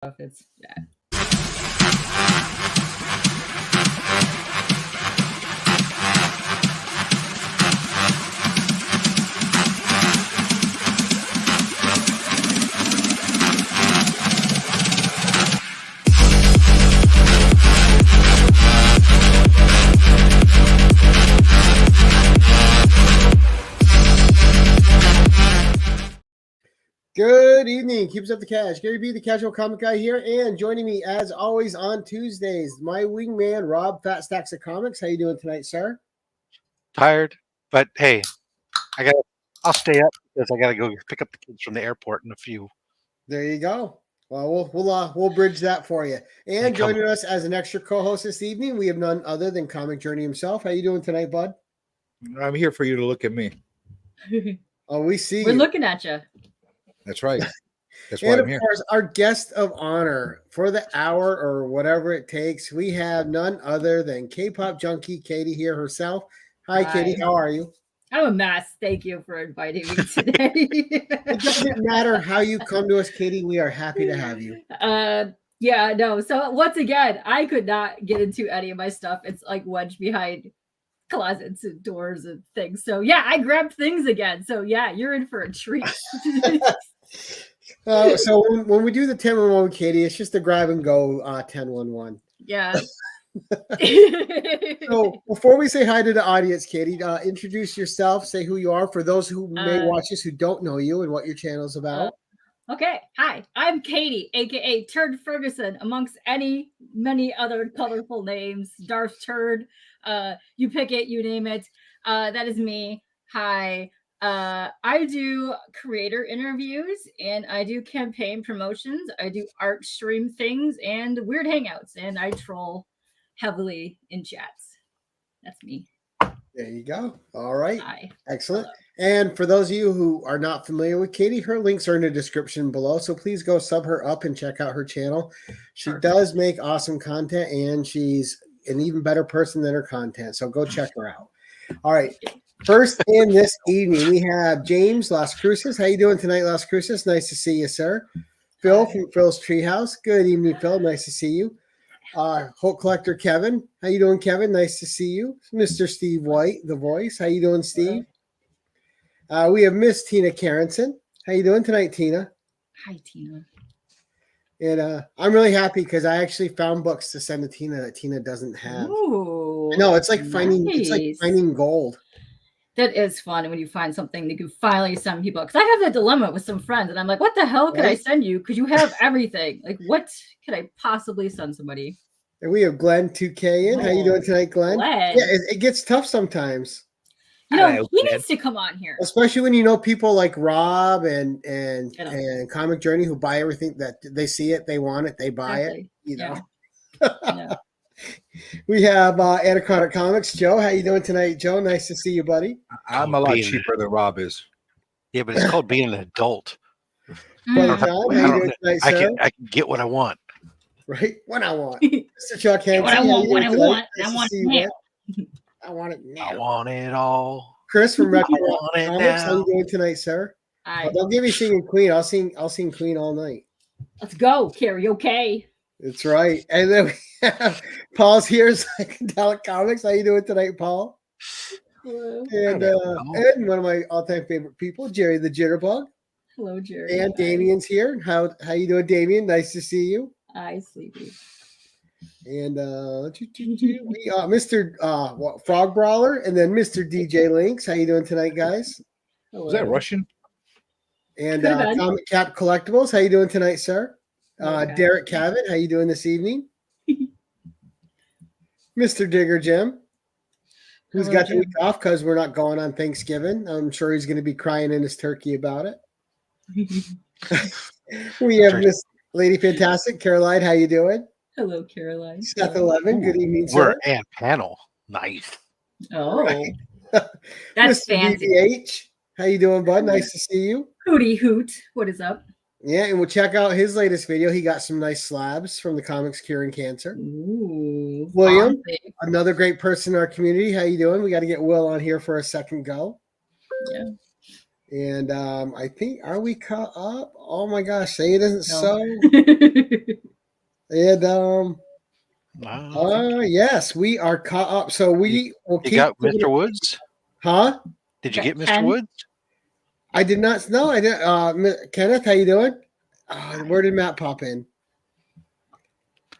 It's bad. Good evening. Keeps up the cash. Gary B, the casual comic guy here, and joining me as always on Tuesdays, my wingman Rob, Fat Stacks of Comics. How you doing tonight, sir? Tired, but hey, I'll stay up because I gotta go pick up the kids from the airport in a few. There you go. Well, we'll bridge that for you. And joining us as an extra co-host this evening, we have none other than Comic Journey himself. How you doing tonight, bud? I'm here for you to look at me. Oh, we see We're you. looking at you. That's right. That's why And I'm of here. course, our guest of honor for the hour or whatever it takes, we have none other than K-pop junkie Katie here herself. Hi, Katie. How are you? I'm a mess. Thank you for inviting me today. It doesn't matter how you come to us, Katie. We are happy to have you. Yeah, no. So once again, I could not get into any of my stuff. It's like wedged behind closets and doors and things. So yeah, I grabbed things again. So yeah, you're in for a treat. So when we do the 10-1-1 with Katie, it's just a grab and go 10-1-1. Yeah. So before we say hi to the audience, Katie, introduce yourself, say who you are for those who may watch this who don't know you and what your channel's about. Okay. Hi, I'm Katie, aka Turd Ferguson, amongst many other colorful names. Darth Turd. You pick it, you name it. That is me. Hi. I do creator interviews and I do campaign promotions. I do art stream things and weird hangouts, and I troll heavily in chats. That's me. There you go. All right. Hi. Excellent. Hello. And for those of you who are not familiar with Katie, her links are in the description below. So please go sub her up and check out her channel. She does make awesome content, and she's an even better person than her content. So go check her out. All right. First in this evening, we have James Las Cruces. How you doing tonight, Las Cruces? Nice to see you, sir. Phil from Phil's Treehouse. Good evening, Phil. Nice to see you. Hulk Collector Kevin. How you doing, Kevin? Nice to see you. Mr. Steve White, the voice. How you doing, Steve? We have Miss Tina Carenson. How you doing tonight, Tina? Hi, Tina. And I'm really happy because I actually found books to send to Tina that Tina doesn't have. Ooh, no, it's like finding gold. That is fun when you find something that you finally send people. Because I have that dilemma with some friends, and I'm like, "What the hell could I send you? Because you have everything. Like, what could I possibly send somebody?" And we have Glenn 2K in. How you doing tonight, Glenn? Yeah, it gets tough sometimes. You know, he needs to come on here, especially when you know people like Rob and Comic Journey who buy everything that they see it, they want it, they buy it. You know. Yeah. We have Anaconda Comics. Joe, how you doing tonight, Joe? Nice to see you, buddy. I'm a lot cheaper than Rob is. Yeah, but it's called being an adult. Brother John, how you doing tonight, sir? I can get what I want. Right? What I want. Mr. Chuck Hansen. What I want. I want it now. I want it now. I want it all. Chris from Retro Comics. How you doing tonight, sir? Don't give me singing Queen. I'll sing Queen all night. Let's go. Karaoke. That's right. And then we have Paul's here, Psychedelic Comics. How you doing tonight, Paul? Hello. And one of my all-time favorite people, Jerry the Jitterbug. Hello, Jerry. And Damien's here. How you doing, Damien? Nice to see you. Hi, sleepy. And we Mr. Frog Brawler, and then Mr. DJ Links. How you doing tonight, guys? Hello. Was that Russian? And Comic Cap Collectibles. How you doing tonight, sir? Derek Cavett, how you doing this evening? Mr. Digger Jim, who's got the week off because we're not going on Thanksgiving. I'm sure he's going to be crying in his turkey about it. We have Miss Lady Fantastic, Caroline. How you doing? Hello, Caroline. Seth 11. Good evening, sir. We're and panel. Nice. Oh, right. That's fancy. BBH, how you doing, bud? Nice to see you. Hootie Hoot. What is up? Yeah, and we'll check out his latest video. He got some nice slabs from the Comics Curing Cancer. Ooh, William, another great person in our community. How you doing? We got to get Will on here for a second go. Yeah. And I think, are we caught up? Oh my gosh, say it isn't No. so. And yes, we are caught up. So we will You keep. got Mr. Woods? Huh? Did you Got get Mr. 10. Woods? I did not. No, I didn't. Kenneth, how you doing? Where did Matt pop in?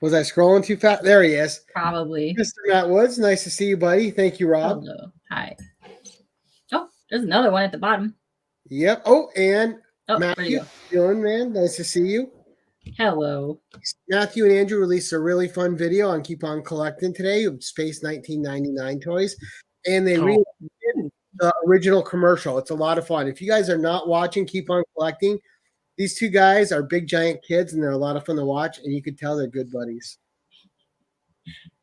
Was I scrolling too fast? There he is. Probably. Mr. Matt Woods, nice to see you, buddy. Thank you, Rob. Hello. Hi. Oh, there's another one at the bottom. Yep. Oh, and Oh, there Matthew, you how you doing, man? Nice to see you. Hello. Matthew and Andrew released a really fun video on Keep On Collecting today of Space 1999 toys, and they redid the original commercial. It's a lot of fun. If you guys are not watching Keep On Collecting, these two guys are big giant kids, and they're a lot of fun to watch, and you can tell they're good buddies.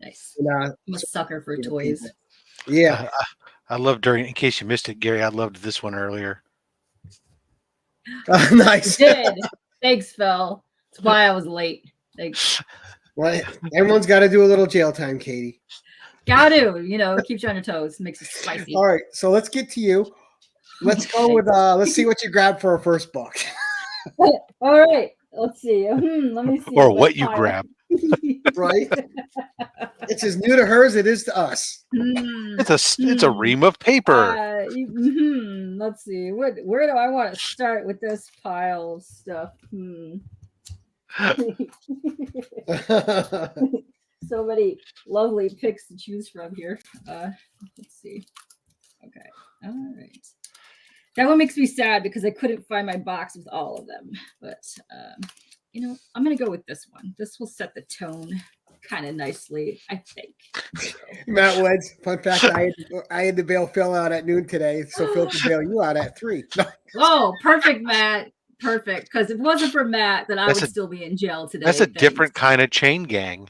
Nice. And, I'm a sucker for toys. Yeah. I loved in case you missed it, Gary, I loved this one earlier. Nice. You did. Thanks, Phil. That's why I was late. Thanks. Well, everyone's got to do a little jail time, Katie. Got to, keep you on your toes. Makes it spicy. All right, so let's get to you. Let's go with let's see what you grabbed for our first book. All right. Let's see. Let me see. Or what you grab. Right? It's as new to her as it is to us. It's a ream of paper. Let's see. Where do I want to start with this pile of stuff? So many lovely picks to choose from here. Let's see. Okay. All right. That one makes me sad because I couldn't find my box with all of them. But, I'm going to go with this one. This will set the tone kind of nicely, I think. Matt Woods, fun fact, I had to bail Phil out at noon today, so Phil could bail you out at 3. Oh, perfect, Matt. Perfect. Because if it wasn't for Matt, then I would still be in jail today. That's a different kind of chain gang.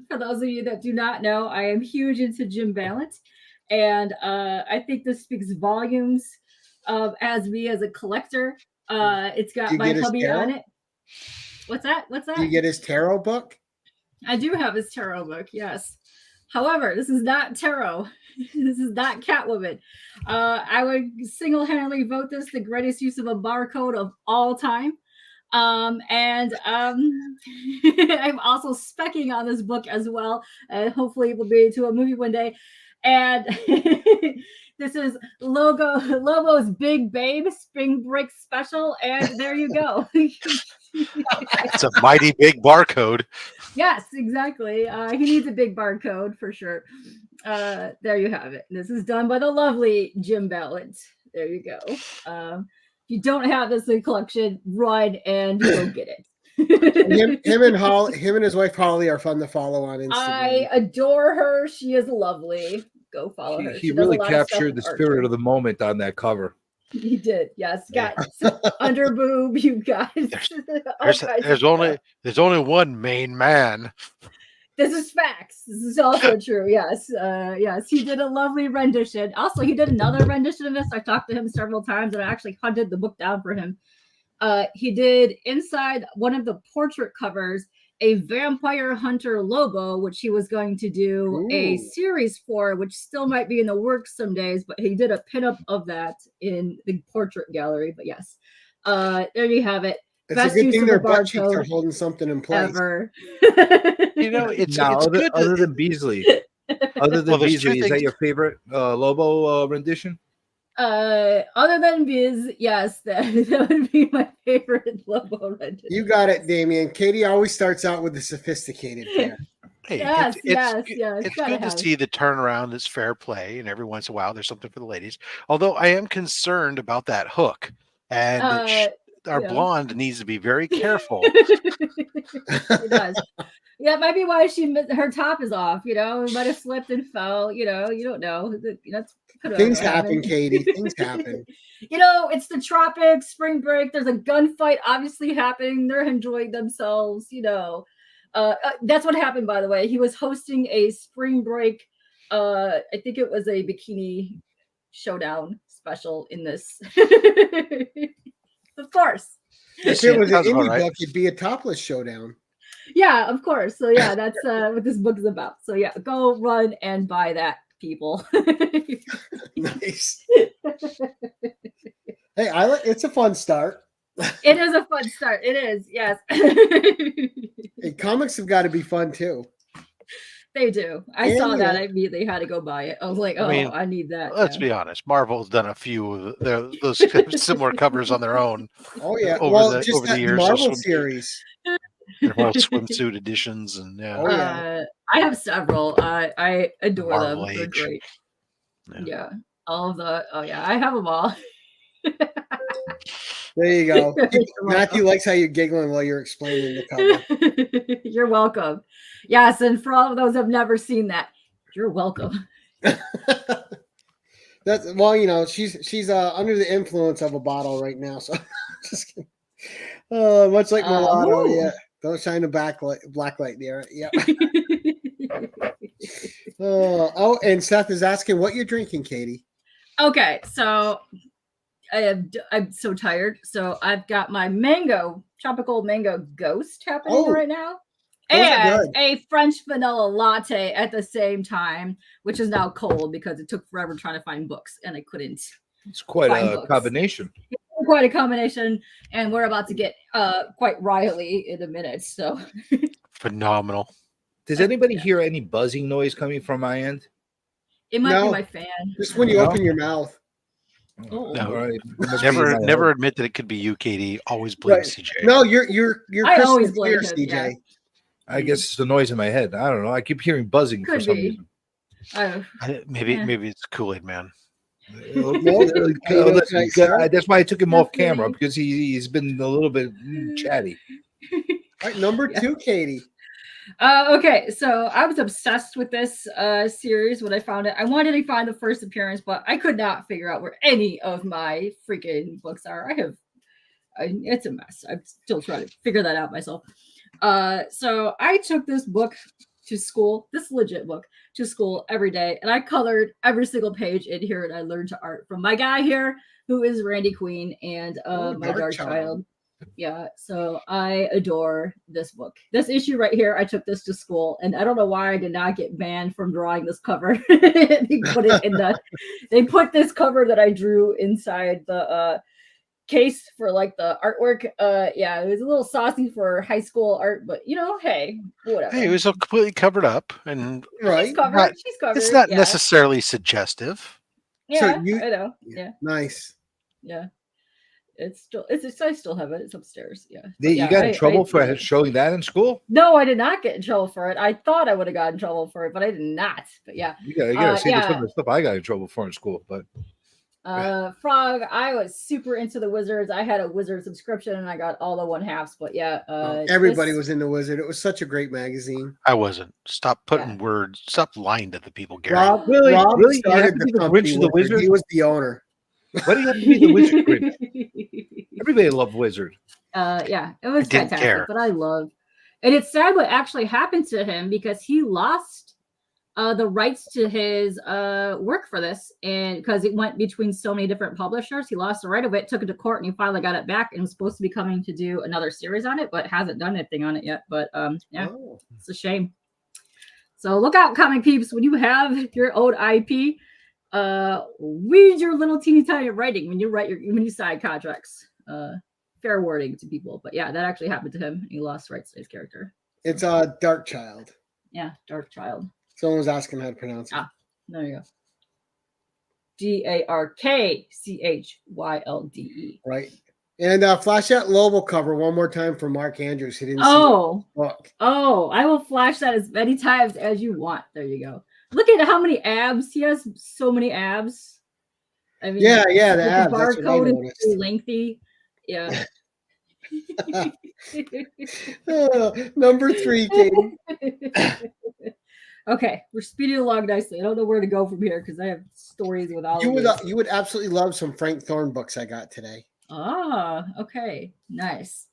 For those of you that do not know, I am huge into Jim Ballant, and I think this speaks volumes of as me as a collector. It's got my hubby on it. What's that? Do you get his tarot book? I do have his tarot book, yes. However, this is not tarot. This is not Catwoman. I would single-handedly vote this the greatest use of a barcode of all time. I'm also specking on this book as well, and hopefully it will be to a movie one day. And this is Lobo's Big Babe Spring Break Special, and there you go. It's a mighty big barcode. Yes, exactly. He needs a big barcode for sure. There you have it. This is done by the lovely Jim Ballant. There you go. If you don't have this in collection, run and go get it. him and his wife Holly are fun to follow on Instagram. I adore her. She is lovely. Go follow her. He really captured the spirit of the moment on that cover. He did. Yes, got under boob. You guys. There's only one main man. This is facts. This is also true. Yes. Yes. He did a lovely rendition. Also, he did another rendition of this. I talked to him several times and I actually hunted the book down for him. He did inside one of the portrait covers a vampire hunter Lobo, which he was going to do a series for, which still might be in the works some days, but he did a pinup of that in the portrait gallery. But yes, there you have it. It's Best a good use thing of their a butt cheeks barcode are holding something in place. ever. It's other, good. Other than Beasley, Beasley, is that your favorite Lobo rendition? Other than Biz, yes, that would be my favorite Lobo rendition. You got it, Damien. Katie always starts out with the sophisticated pair. Hey, Yes. it's good to see the turnaround that's fair play, and every once in a while there's something for the ladies. Although I am concerned about that hook, and our blonde needs to be very careful. It does. Yeah, it might be why her top is off. It might have slipped and fell. You don't know. Things happen, Katie. Things happen. It's the tropics, spring break. There's a gunfight obviously happening. They're enjoying themselves. That's what happened, by the way. He was hosting a spring break. I think it was a bikini showdown special in this. Of course. If it was an indie book, it'd be a topless showdown. Yeah, of course. So yeah, that's what this book is about. So yeah, go run and buy that. people. Nice. Hey, it's a fun start. It is a fun start. It is, yes. Hey, comics have got to be fun too. They do. I saw that. I immediately had to go buy it. I was like, I need that. Let's be honest. Marvel's done a few of those similar covers on their own. Oh yeah. Over the years, Marvel series. Their whole swimsuit editions and I have several. I adore Marvel them. They're Age. great. Yeah. All of the. Oh yeah, I have them all. There you go. Matthew likes how you're giggling while you're explaining the cover. You're welcome. Yes, and for all of those who've never seen that, you're welcome. That's well, she's under the influence of a bottle right now, so just kidding. Much like Mulatto, yeah. Don't shine a black light there. Yeah. And Seth is asking what you're drinking, Katie. Okay, so I'm so tired. So I've got my tropical mango ghost happening right now. And a French vanilla latte at the same time, which is now cold because it took forever trying to find books and I couldn't. It's quite a combination. Quite a combination, and we're about to get quite riley in a minute. So phenomenal. Does anybody hear any buzzing noise coming from my end? It might be my fan. Just when you open your mouth. Oh. No, right. Never admit that it could be you, Katie. Always blame CJ. No, you're I always blame him, CJ. Yeah. I guess it's the noise in my head. I don't know. I keep hearing buzzing for some reason. Maybe it's Kool-Aid Man. That's why I took him off camera, because he's been a little bit chatty. All right, number 2, Katie. Okay, so I was obsessed with this series when I found it. I wanted to find the first appearance, but I could not figure out where any of my freaking books are. It's a mess. I'm still trying to figure that out myself. So I took this book to school, this legit book, to school every day, and I colored every single page in here, and I learned to art from my guy here, who is Randy Queen, and my Dark Child. Yeah, so I adore this book. This issue right here, I took this to school, and I don't know why I did not get banned from drawing this cover. They put this cover that I drew inside the case for like the artwork. It was a little saucy for high school art, but hey, whatever. Hey, it was completely covered up, and she's covered. It's not necessarily suggestive. Yeah, I know. Yeah, nice. Yeah, I still have it. It's upstairs. Yeah. You got in trouble for showing that in school? No, I did not get in trouble for it. I thought I would have gotten in trouble for it, but I did not. But yeah, you gotta see some of the stuff I got in trouble for in school, but. Frog, I was super into the Wizards. I had a Wizard subscription and I got all the 1/2s, but everybody was in the Wizard. It was such a great magazine. I wasn't. Stop putting words. Stop lying to the people, Gary. Rob really started the company with the Wizard. He was the owner. Why do you have to be the Wizard Grinch? Everybody loved Wizard. It was fantastic, but I love. And it's sad what actually happened to him, because he lost the rights to his work for this, and because it went between so many different publishers, he lost the right of it, took it to court, and he finally got it back, and was supposed to be coming to do another series on it, but hasn't done anything on it yet. But It's a shame. So look out, comic peeps, when you have your own IP, read your little teeny tiny writing when you sign contracts. Fair warning to people, but that actually happened to him. He lost rights to his character. It's a Dark Child. Yeah, Dark Child. Someone was asking how to pronounce it. There you go. DARKCHYLDE. Right. And flash that Lobo cover one more time for Mark Andrews. He didn't see the book. I will flash that as many times as you want. There you go. Look at how many abs. He has so many abs. I mean, the abs. The barcode is too lengthy. Yeah. Number 3, Katie. Okay, we're speeding along nicely. I don't know where to go from here because I have stories with all of these. You would absolutely love some Frank Thorne books I got today. Okay. Nice.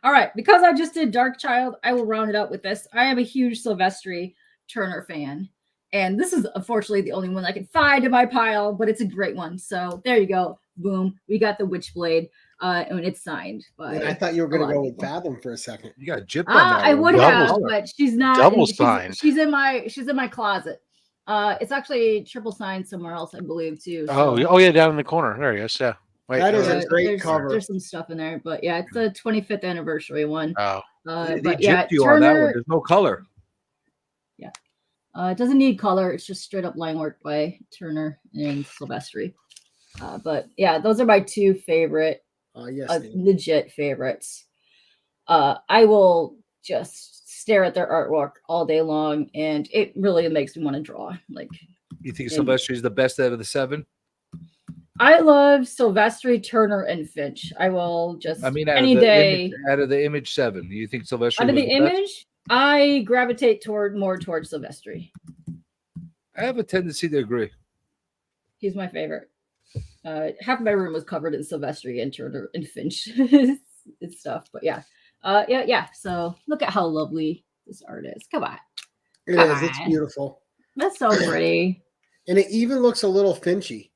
All right, because I just did Dark Child, I will round it out with this. I am a huge Silvestri Turner fan, and this is unfortunately the only one I can find in my pile, but it's a great one. So there you go. Boom. We got the Witchblade. And it's signed. But I thought you were going to go with Fathom for a second. You got gypped on that. I would have, but she's not. Double signed. She's in my closet. It's actually triple signed somewhere else, I believe, too. Oh, So. oh yeah, down in the corner. There he is. Yeah. Wait, that is a great there's, cover. There's some stuff in there, but yeah, it's the 25th anniversary one. Oh, but yeah, yeah, you on that one. There's no color. Yeah, it doesn't need color. It's just straight up line work by Turner and Silvestri. But yeah, those are my two favorite, legit favorites. I will just stare at their artwork all day long, and it really makes me want to draw. Like, you think Silvestri is the best out of the 7? I love Silvestri, Turner, and Finch. I will just any day out of the Image 7. Do you think Silvestri out of was the best? Image? I gravitate more towards Silvestri. I have a tendency to agree. He's my favorite. Half of my room was covered in Silvestri and Turner and Finch and stuff. But yeah. Yeah. So look at how lovely this art is. Come on. It is. It's beautiful. That's so pretty. And it even looks a little Finchy.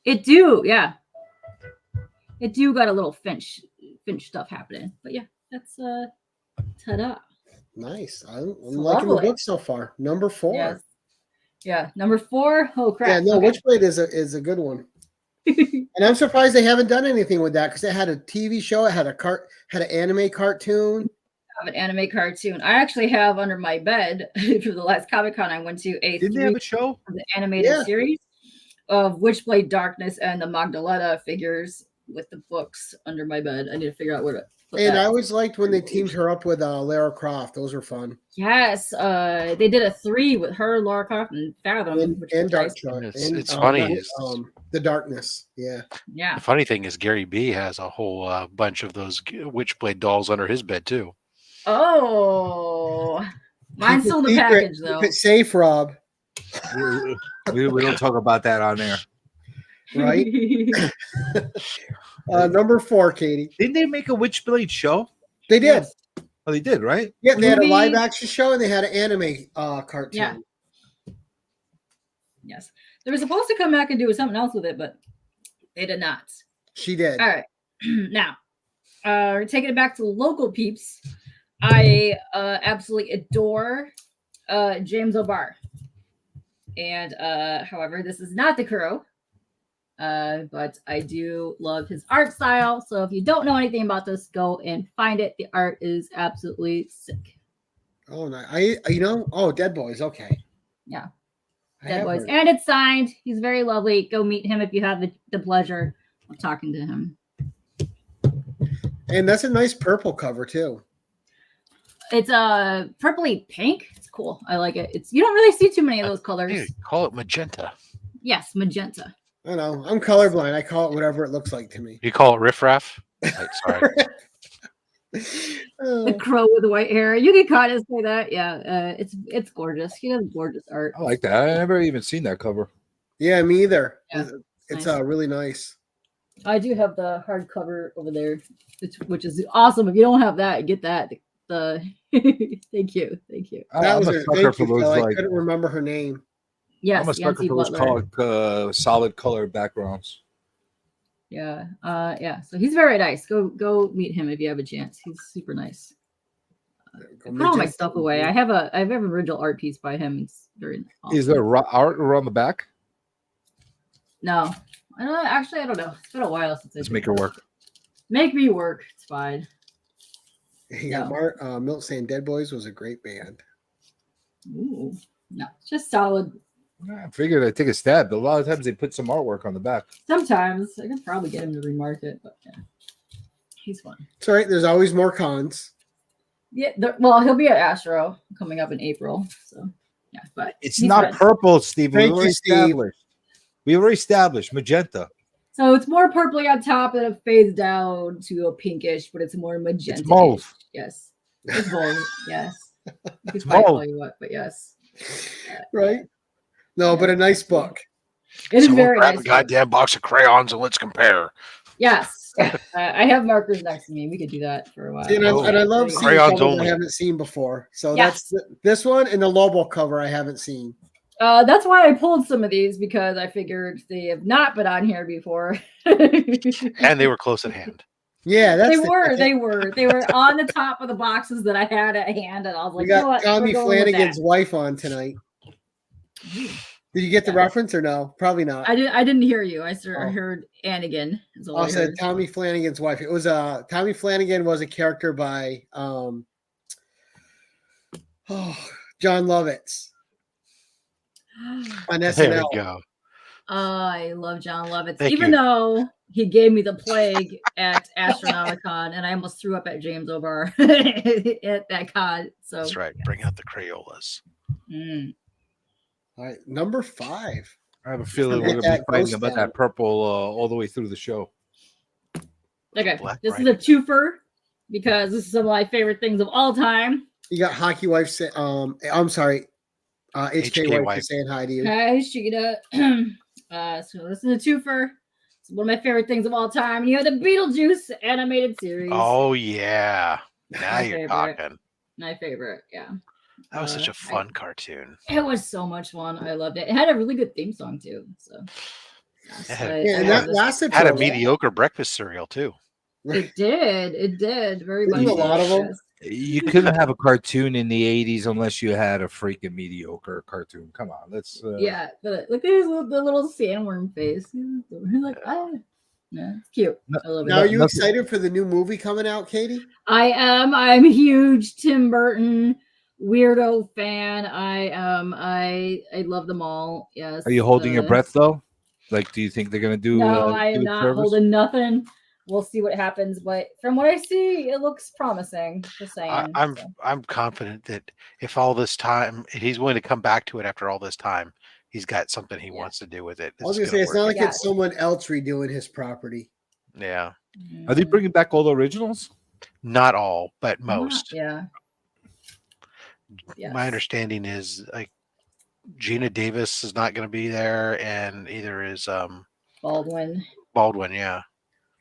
It do, yeah. It do got a little Finch stuff happening. But yeah, that's ta-da. Nice. I'm liking the book so far. Number 4. Yes. Yeah, number 4. Oh crap. Yeah, no, Witchblade is a good one. And I'm surprised they haven't done anything with that because it had a TV show, it had an anime cartoon. An anime cartoon. I actually have under my bed for the last Comic-Con I went to Didn't they have a show? The animated series of Witchblade Darkness and the Magdalena figures with the books under my bed. I need to figure out where to put and I always liked when they teamed her up with Lara Croft. Those were fun. Yes. They did a 3 with her, Lara Croft, and Fathom. And Dark Throne. It's funny. The Darkness. Yeah. Yeah. The funny thing is Gary B has a whole bunch of those Witchblade dolls under his bed too. Oh. Mine's still in the package though. Keep it safe, Rob. We don't talk about that on there. Right? Number 4, Katie. Didn't they make a Witchblade show? They did. Yes. Oh, they did, right? Yeah, they had a live action show and they had an anime cartoon. Yeah. Yes. They were supposed to come back and do something else with it, but they did not. She did. All right. Now, taking it back to local peeps, I absolutely adore James O'Barr. And however, this is not the Crow. But I do love his art style. So if you don't know anything about this, go and find it. The art is absolutely sick. Oh, no. Dead Boys. Okay. Yeah. Dead Boys. And it's signed. He's very lovely. Go meet him if you have the pleasure of talking to him. And that's a nice purple cover too. It's a purpley pink. It's cool. I like it. You don't really see too many of those colors. Dude, call it magenta. Yes, magenta. I know. I'm colorblind. I call it whatever it looks like to me. You call it riffraff? Sorry. The crow with the white hair. You can kind of say that. Yeah, it's gorgeous. He does gorgeous art. I like that. I never even seen that cover. Yeah, me either. Yeah, it's nice. Really nice. I do have the hardcover over there, which is awesome. If you don't have that, get that. Thank you. That was a sucker for those. I couldn't remember her name. Yes, I'm a sucker for those solid color backgrounds. Yeah, yeah. So he's very nice. Go meet him if you have a chance. He's super nice. I put all my stuff away. I have an original art piece by him. It's very awesome. Is there art around the back? No, actually, I don't know. It's been a while since. Let's make her work. Make me work. It's fine. Yeah, Milt saying Dead Boys was a great band. Ooh, no, it's just solid. I figured I'd take a stab, but a lot of times they put some artwork on the back. Sometimes I could probably get him to remark it, but yeah, he's fun. It's all right. There's always more cons. Yeah, well, he'll be at Astro coming up in April, so yeah. But it's not purple, Steve. We already established magenta. So it's more purpley on top, and it fades down to a pinkish, but it's more magenta. It's mauve. Yes, it's mauve. Yes, it's mauve. Tell you what, but yes, right. No, but a nice book. It is very nice. Grab a goddamn box of crayons and let's compare. Yes, I have markers next to me. We could do that for a while. And I love seeing crayons covers I haven't seen before. So yes. That's this one and the Lobo cover I haven't seen. That's why I pulled some of these because I figured they have not been on here before. And they were close at hand. Yeah, they were on the top of the boxes that I had at hand, and I was like, we got Tommy Flanagan's wife on tonight. Did you get the reference or no? Probably not. I didn't hear you. I heard Anigan. I said Tommy Flanagan's wife. It was Tommy Flanagan was a character by John Lovitz on SNL. There we go. I love John Lovitz, even though he gave me the plague at Astronauticon, and I almost threw up at James O'Barr at that con. So that's right. Bring out the Crayolas. All right, number 5. I have a feeling we're going to be fighting about that purple all the way through the show. Okay, this is a twofer because this is some of my favorite things of all time. You got Hockey Wife. I'm sorry, HK Wife saying hi to you. Hi, Sheeta. So this is a twofer. It's one of my favorite things of all time. And you have the Beetlejuice animated series. Oh yeah, now you're talking. My favorite, yeah. That was such a fun cartoon. It was so much fun. I loved it. It had a really good theme song too. So that lasted. Had a mediocre breakfast cereal too. It did. It did very much. A lot of them. You couldn't have a cartoon in the 80s unless you had a freaking mediocre cartoon. Come on, let's. Yeah, but look at his the little sandworm face. He's like, yeah, it's cute. I love it. Now, are you excited for the new movie coming out, Katie? I am. I'm a huge Tim Burton weirdo fan. I love them all. Yes. Are you holding your breath though? Like, do you think they're gonna do? No, I am not holding nothing. We'll see what happens, but from what I see, it looks promising. Just saying. I'm confident that if all this time he's willing to come back to it after all this time, he's got something he wants to do with it. I was gonna say it's not like it's someone else redoing his property. Yeah. Are they bringing back all the originals? Not all, but most. Yeah. My understanding is like Gina Davis is not going to be there, and either is Baldwin, yeah.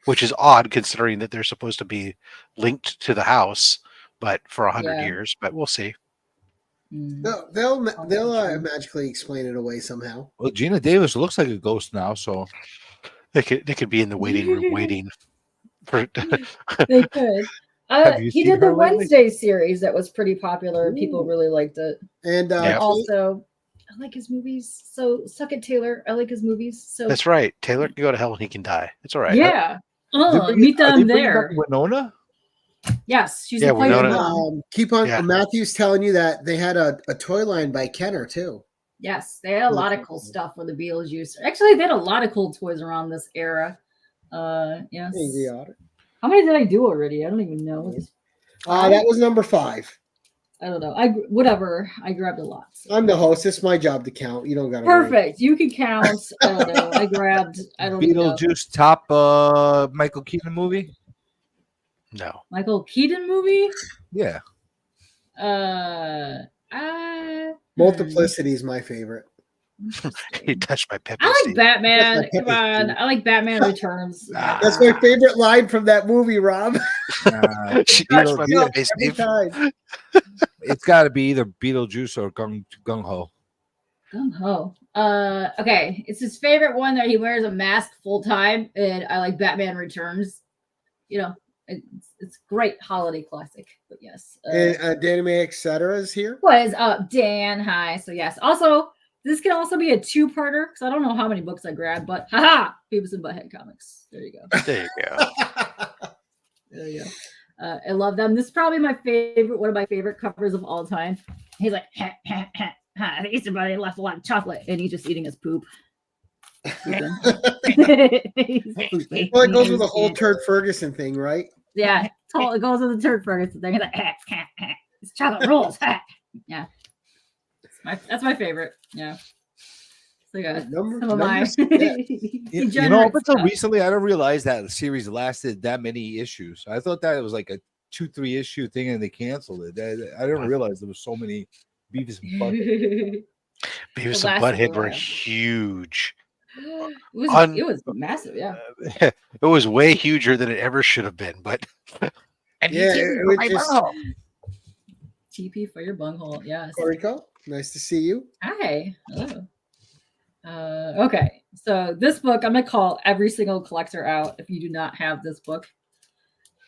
Which is odd considering that they're supposed to be linked to the house, but for 100 years. But we'll see. They'll magically explain it away somehow. Well, Gina Davis looks like a ghost now, so they could be in the waiting room waiting for. They could. He did the Wednesday series that was pretty popular. People really liked it, and also. I like his movies. So suck it, Taylor. I like his movies. So that's right. Taylor can go to hell and he can die. It's all right. Yeah. Meet them there. Winona? Yes, she's a Winona. Keep on. Yeah. Matthew's telling you that they had a toy line by Kenner too. Yes, they had a lot of cool stuff with the Beetlejuice. Actually, they had a lot of cool toys around this era. Yes. How many did I do already? I don't even know. That was number 5. I don't know. I grabbed a lot. So. I'm the host. It's my job to count. You don't got to. Perfect. You can count. I don't know. I grabbed. I don't know. Beetlejuice top Michael Keaton movie. No. Michael Keaton movie. Yeah. Multiplicity is my favorite. He touched my pepper. I like Batman. Come on. I like Batman Returns. That's my favorite line from that movie, Rob. She touched my pepper. It's got to be either Beetlejuice or Gung Ho. Gung Ho. Okay. It's his favorite one that he wears a mask full time, and I like Batman Returns. You know, it's great holiday classic. But yes. And Danny etc. is here. What is up, Dan? Hi. So yes. Also. This can also be a 2-parter because I don't know how many books I grabbed, but haha, Beavis and Butthead comics. There you go. There you go. There you go. I love them. This is probably my favorite, one of my favorite covers of all time. He's like, the Easter Bunny left a lot of chocolate, and he's just eating his poop. Well, it goes with the whole Turd Ferguson thing, right? Yeah, it goes with the Turd Ferguson thing. He's like, it's chocolate rolls. Yeah. That's my favorite. Yeah. So yeah, some of my you know, up until recently, I don't realize that the series lasted that many issues. I thought that it was like a 2-3 issue thing, and they canceled it. I didn't realize there was so many Beavis and Butthead. Beavis and Butthead were huge. It was massive. Yeah. It was way huger than it ever should have been, but it was just TP for your bunghole. Yes. Rico, nice to see you. Hi. Hello. Okay. So this book, I'm gonna call every single collector out if you do not have this book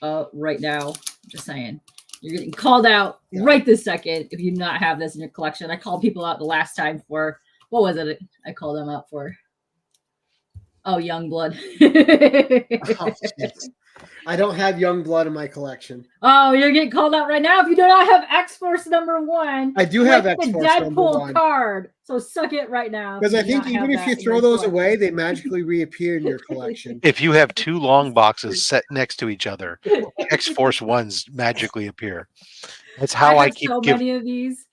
right now. Just saying. You're getting called out right this second if you do not have this in your collection. I called people out the last time for What was it I called him out for? Oh, Youngblood. Oh, I don't have young blood in my collection. Oh, you're getting called out right now if you do not have X-Force #1. I do have the X-Force Deadpool #1 card. So suck it right now. Because I think even if you throw those away, they magically reappear in your collection. If you have 2 long boxes set next to each other, X-Force ones magically appear. That's how I keep so many of these.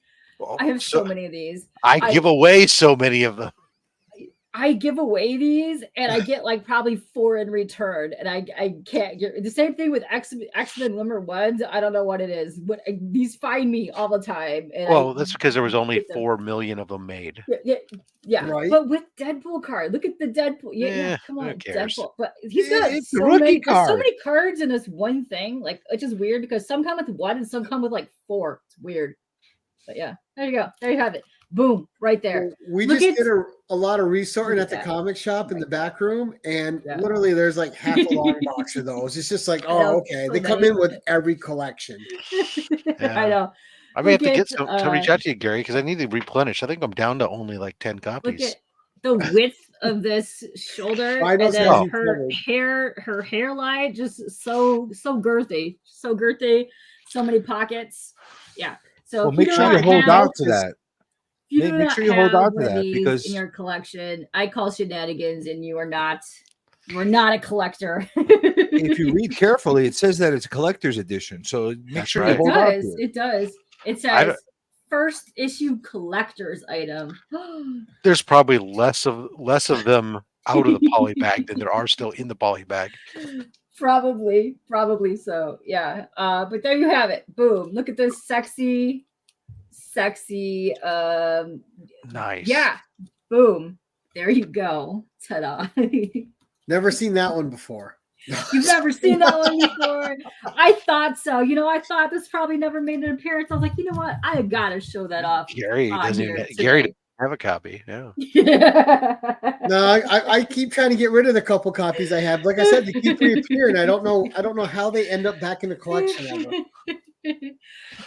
I have so many of these. I give away so many of them. I give away these and I get like probably 4 in return, and I can't get the same thing with X-Men #1s. I don't know what it is, but these find me all the time. And that's because there was only 4 million of them made. Yeah. Right. But with Deadpool card, look at the Deadpool. Yeah, come on, Deadpool. But he's got It's so a rookie many, card. so many cards in this one thing. Like, it's just weird because some come with 1 and some come with like 4. It's weird. But yeah, there you go. There you have it. Boom, right there. We just did a lot of resorting at the comic shop in the back room, and literally there's like half a long box of those. It's just like, oh, okay. They come in with every collection. I know. I may have to get some to reach out to you, Gary, because I need to replenish. I think I'm down to only like 10 copies. Look at the width of this shoulder, and then her hairline just so girthy, so many pockets. Yeah. So make sure you hold on to that. Make sure you hold on to that because in your collection, I call shenanigans, and you are not a collector. If you read carefully, it says that it's a collector's edition. So make sure you hold on to it. It does. It says first issue collector's item. There's probably less of them out of the poly bag than there are still in the poly bag. Probably so. Yeah. But there you have it. Boom. Look at this sexy. Nice. Yeah. Boom. There you go. Ta-da. Never seen that one before. You've never seen that one before? I thought so. I thought this probably never made an appearance. I was like, you know what? I gotta show that off. Gary doesn't have a copy. Yeah. No, I keep trying to get rid of the couple copies I have. Like I said, they keep reappearing. I don't know how they end up back in the collection ever.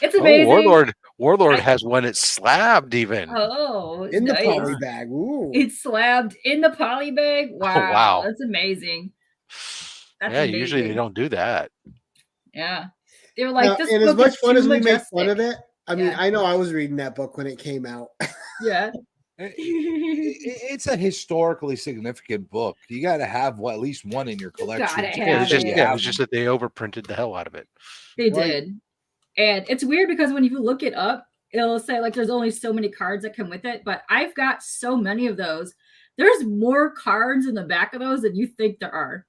It's amazing. Warlord has one. It's slabbed even. Oh, in the poly bag. Ooh. It's slabbed in the poly bag. Wow. Oh, wow. That's amazing. That's amazing. Usually they don't do that. Yeah. They were like, this and as much fun as we make fun of it, I mean, I know I was reading that book when it came out. Yeah. It's a historically significant book. You got to have at least one in your collection. It was just that they overprinted the hell out of it. They did. And it's weird because when you look it up, it'll say like there's only so many cards that come with it. But I've got so many of those. There's more cards in the back of those than you think there are.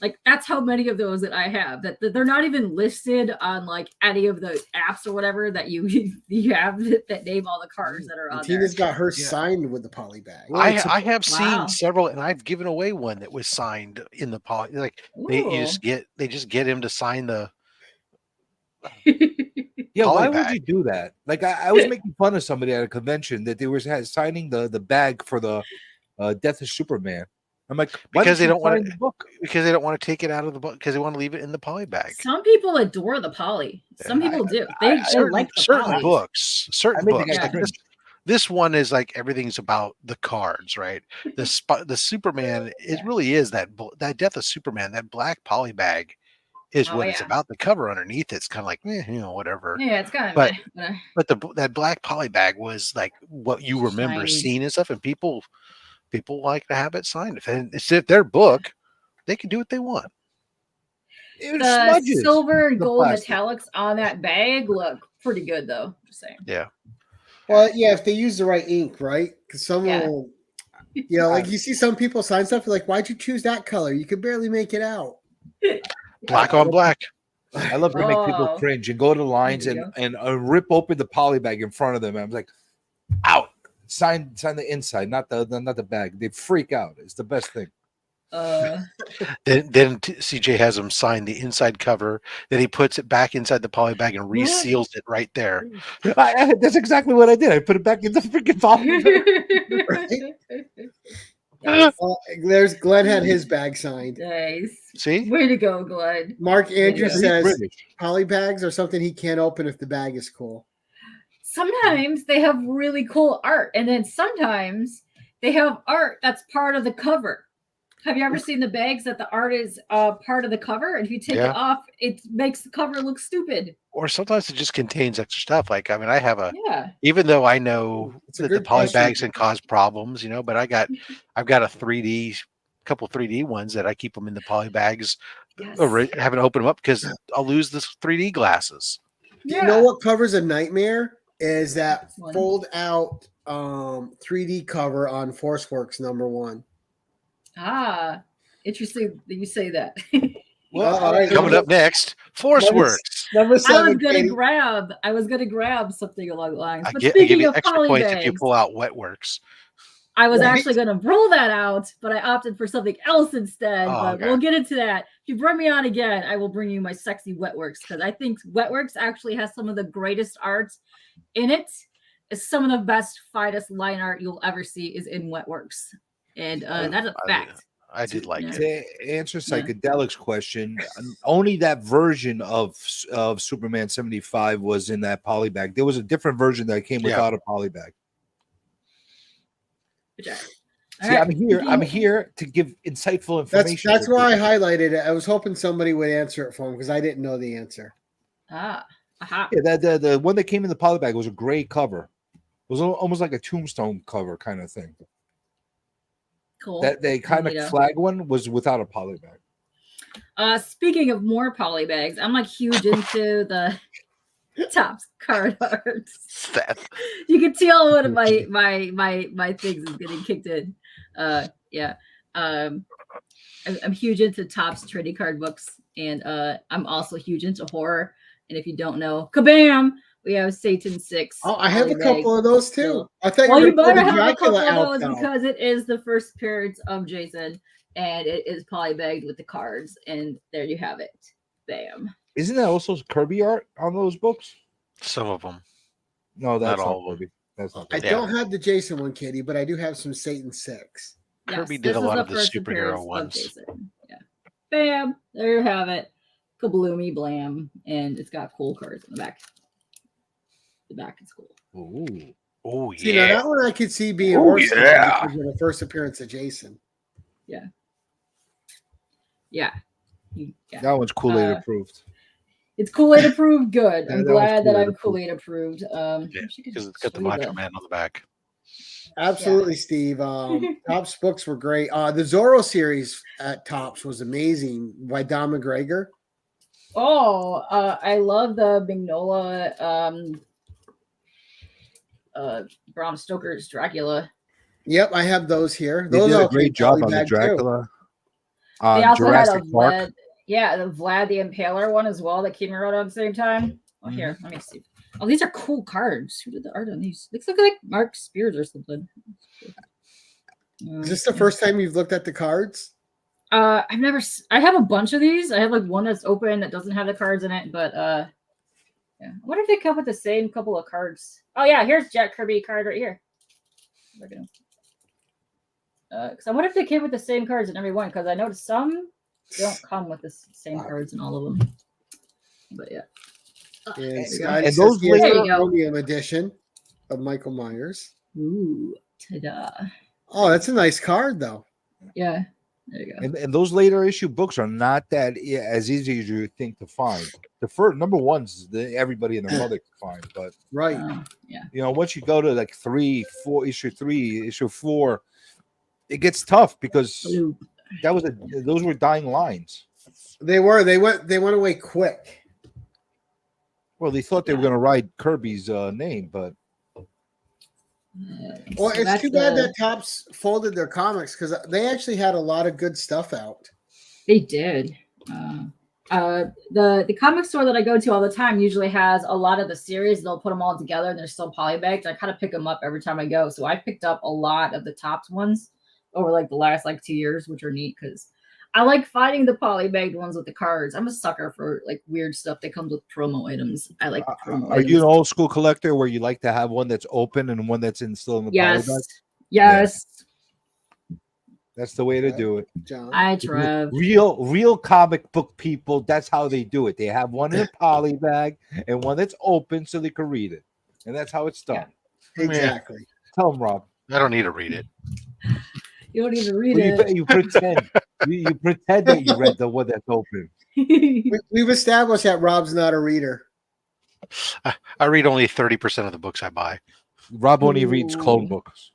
Like, that's how many of those that I have, that they're not even listed on like any of the apps or whatever that you have that name all the cards that are on there. Tina's got her signed with the poly bag. I have seen several, and I've given away one that was signed in the poly. Like they just get him to sign the. Yeah, why would you do that? Like I was making fun of somebody at a convention that they were signing the bag for the Death of Superman. I'm like, because they don't want to take it out of the book because they want to leave it in the poly bag. Some people adore the poly. Some people do. They like the certain poly. books. Like this one is like everything's about the cards, right? The Superman, it really is that Death of Superman. That black poly bag is what it's about. The cover underneath it's kind of like whatever. Yeah, it's kind of. But that black poly bag was like what you remember seeing and stuff, and people like to have it signed. If it's their book, they can do what they want. The silver and gold metallics on that bag look pretty good, though. Just saying. Yeah. Well, yeah, if they use the right ink, right? Because someone, like you see some people sign stuff, you're like, why'd you choose that color? You could barely make it out. Black on black. I love to make people cringe and go to the lines and rip open the poly bag in front of them. I'm like, out. Sign the inside, not the bag. They freak out. It's the best thing. Then CJ has him sign the inside cover. Then he puts it back inside the poly bag and reseals it right there. That's exactly what I did. I put it back in the freaking poly bag. There's Glenn had his bag signed. Nice. See? Way to go, Glenn. Mark Andrews says poly bags are something he can't open if the bag is cool. sometimes they have really cool art, and then sometimes they have art that's part of the cover. Have you ever seen the bags that the art is part of the cover? And if you take it off, it makes the cover look stupid. Or sometimes it just contains extra stuff. Like, I mean, I have Yeah. even though I know It's a that the good poly question. bags can cause problems, you know, but I've got a 3D, couple 3D ones that I keep them in the poly bags, haven't opened them up because I'll lose the 3D glasses. You know what covers a nightmare is that fold out 3D cover on ForceWorks #1. Ah, interesting that you say that. Well, all right. Coming up next, ForceWorks. Number 7. I was gonna grab something along the lines. But I give speaking you of extra poly points bags, if you pull out Wetworks. I was actually gonna roll that out, but I opted for something else instead. Oh, but okay. we'll get into that. If you bring me on again, I will bring you my sexy Wetworks because I think Wetworks actually has some of the greatest art in it. It's some of the best, finest line art you'll ever see is in Wetworks, and that's a fact. I did like it. To answer Psychedelic's question, only that version of Superman 75 was in that poly bag. There was a different version that came without a poly bag. See, I'm here to give insightful information. That's why I highlighted it. I was hoping somebody would answer it for him because I didn't know the answer. Yeah, the one that came in the poly bag was a gray cover. It was almost like a tombstone cover kind of thing. Cool. That they kind of flag one was without a poly bag. Speaking of more poly bags, I'm like huge into the Topps card arts. You can tell one of my things is getting kicked in. I'm huge into Topps trading card books, and I'm also huge into horror. And if you don't know, kabam! We have Satan 6. Oh, I have a couple of those too. I thought you better have a couple of those because it is the first appearance of Jason, and it is polybagged with the cards, and there you have it. Bam. Isn't that also Kirby art on those books? Some of them. No, that's not not all. Kirby. That's not Kirby. I don't have the Jason one, Katie, but I do have some Satan 6. Kirby did a lot of the superhero ones. Yeah. Bam. There you have it. Kabloomy blam. And it's got cool cards in the back. The back is cool. Ooh. Oh, yeah. See, now that one I could see being worse than the first appearance of Jason. Yeah. Yeah. That one's Kool-Aid approved. It's Kool-Aid approved. Good. I'm glad that I'm Kool-Aid approved. Because it's got the Macho Man on the back. Absolutely, Steve. Topps books were great. The Zorro series at Topps was amazing by Don McGregor. Oh, I love the Mignola Bram Stoker's Dracula. Yep, I have those here. They those did a great job on the Dracula. They also Jurassic had Park. the Vlad the Impaler one as well that came out at the same time. Oh, here, let me see. Oh, these are cool cards. Who did the art on these? Looks like Mark Spears or something. Is this the first time you've looked at the cards? I have a bunch of these. I have like one that's open that doesn't have the cards in it, but yeah. I wonder if they come with the same couple of cards. Oh yeah, here's Jack Kirby card right here. Look at him. Because I wonder if they came with the same cards in every one. Because I noticed some don't come with the same cards in all of them. But yeah. And those Chromium edition of Michael Myers. Ooh, ta-da! Oh, that's a nice card, though. Yeah. There you go. And those later issue books are not that as easy as you think to find. The first number one's everybody and their mother can find, but once you go to like issue 3, issue 4, it gets tough because those were dying lines. They were. They went away quick. Well, they thought they were going to ride Kirby's name, but. Well, it's too bad that Topps folded their comics because they actually had a lot of good stuff out. They did. The comic store that I go to all the time usually has a lot of the series. They'll put them all together and they're still polybagged. I kind of pick them up every time I go. So I picked up a lot of the Topps ones over like the last 2 years, which are neat because I like finding the polybagged ones with the cards. I'm a sucker for like weird stuff that comes with promo items. I like the promo items. You an old school collector where you like to have one that's open and one that's still in the polybag? Yes. That's the way to do it. John. Real comic book people, that's how they do it. They have one in a poly bag and one that's open so they can read it. and that's how it's done. Exactly. Tell him, Rob. I don't need to read it. You don't need to read Well, it. you pretend. You pretend that you read the one that's open. We've established that Rob's not a reader. I read only 30% of the books I buy. Rob only reads clone books.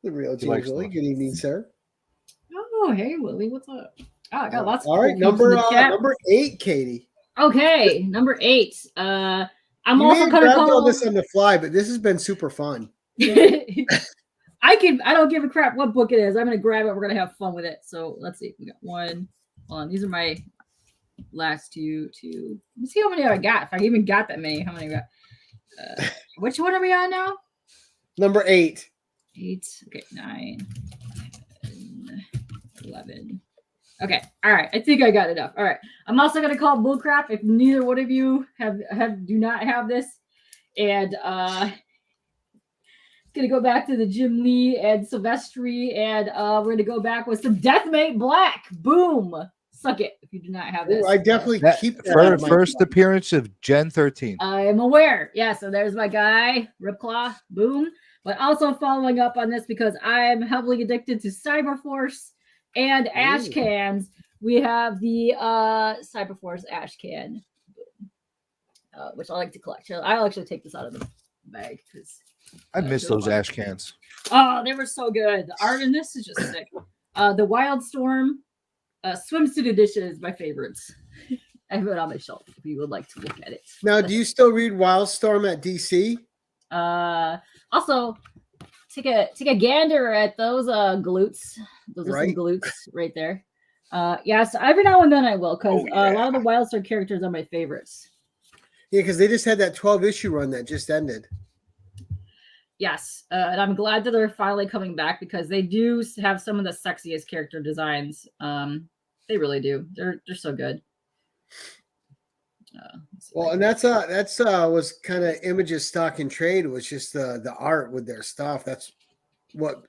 The real He James likes Willie. those. Good evening, sir. Oh, hey, Willie, what's up? Oh, I got lots of All right, cool peeps in the chat. number 8, Katie. Okay, number 8. I'm You may also have kind of grabbed all this on the fly, but this has been super fun. I don't give a crap what book it is. I'm gonna grab it. We're gonna have fun with it. So let's see. We got one. Hold on. These are my last two. Let's see how many I got. If I even got that many, how many I got? Which one are we on now? Number 8. 8. Okay, 9, 10, 11. Okay. All right. I think I got enough. All right. I'm also gonna call bullcrap if neither one of you do not have this. And gonna go back to the Jim Lee and Silvestri, and we're gonna go back with some Deathmate Black. Boom. Suck it if you do not have this. Ooh, I definitely keep that First, on my first phone. appearance of Gen 13. I am aware. Yeah, so there's my guy, Ripclaw. Boom. But also following up on this because I'm heavily addicted to Cyberforce and ash cans. We have the Cyberforce ash can, which I like to collect. I'll actually take this out of the bag because I miss those ash cans. oh, they were so good. The art in this is just sick. The Wildstorm swimsuit edition is my favorites. I have it on my shelf if you would like to look at it. Now, do you still read Wildstorm at DC? Also, take a gander at those glutes. Those are some glutes right there. Yes, every now and then I will because a lot of the Wildstorm characters are my favorites. Yeah, because they just had that 12-issue run that just ended. Yes, and I'm glad that they're finally coming back because they do have some of the sexiest character designs. They really do. They're so good. Well, and that's was kind of Image's stock in trade was just the art with their stuff. That's what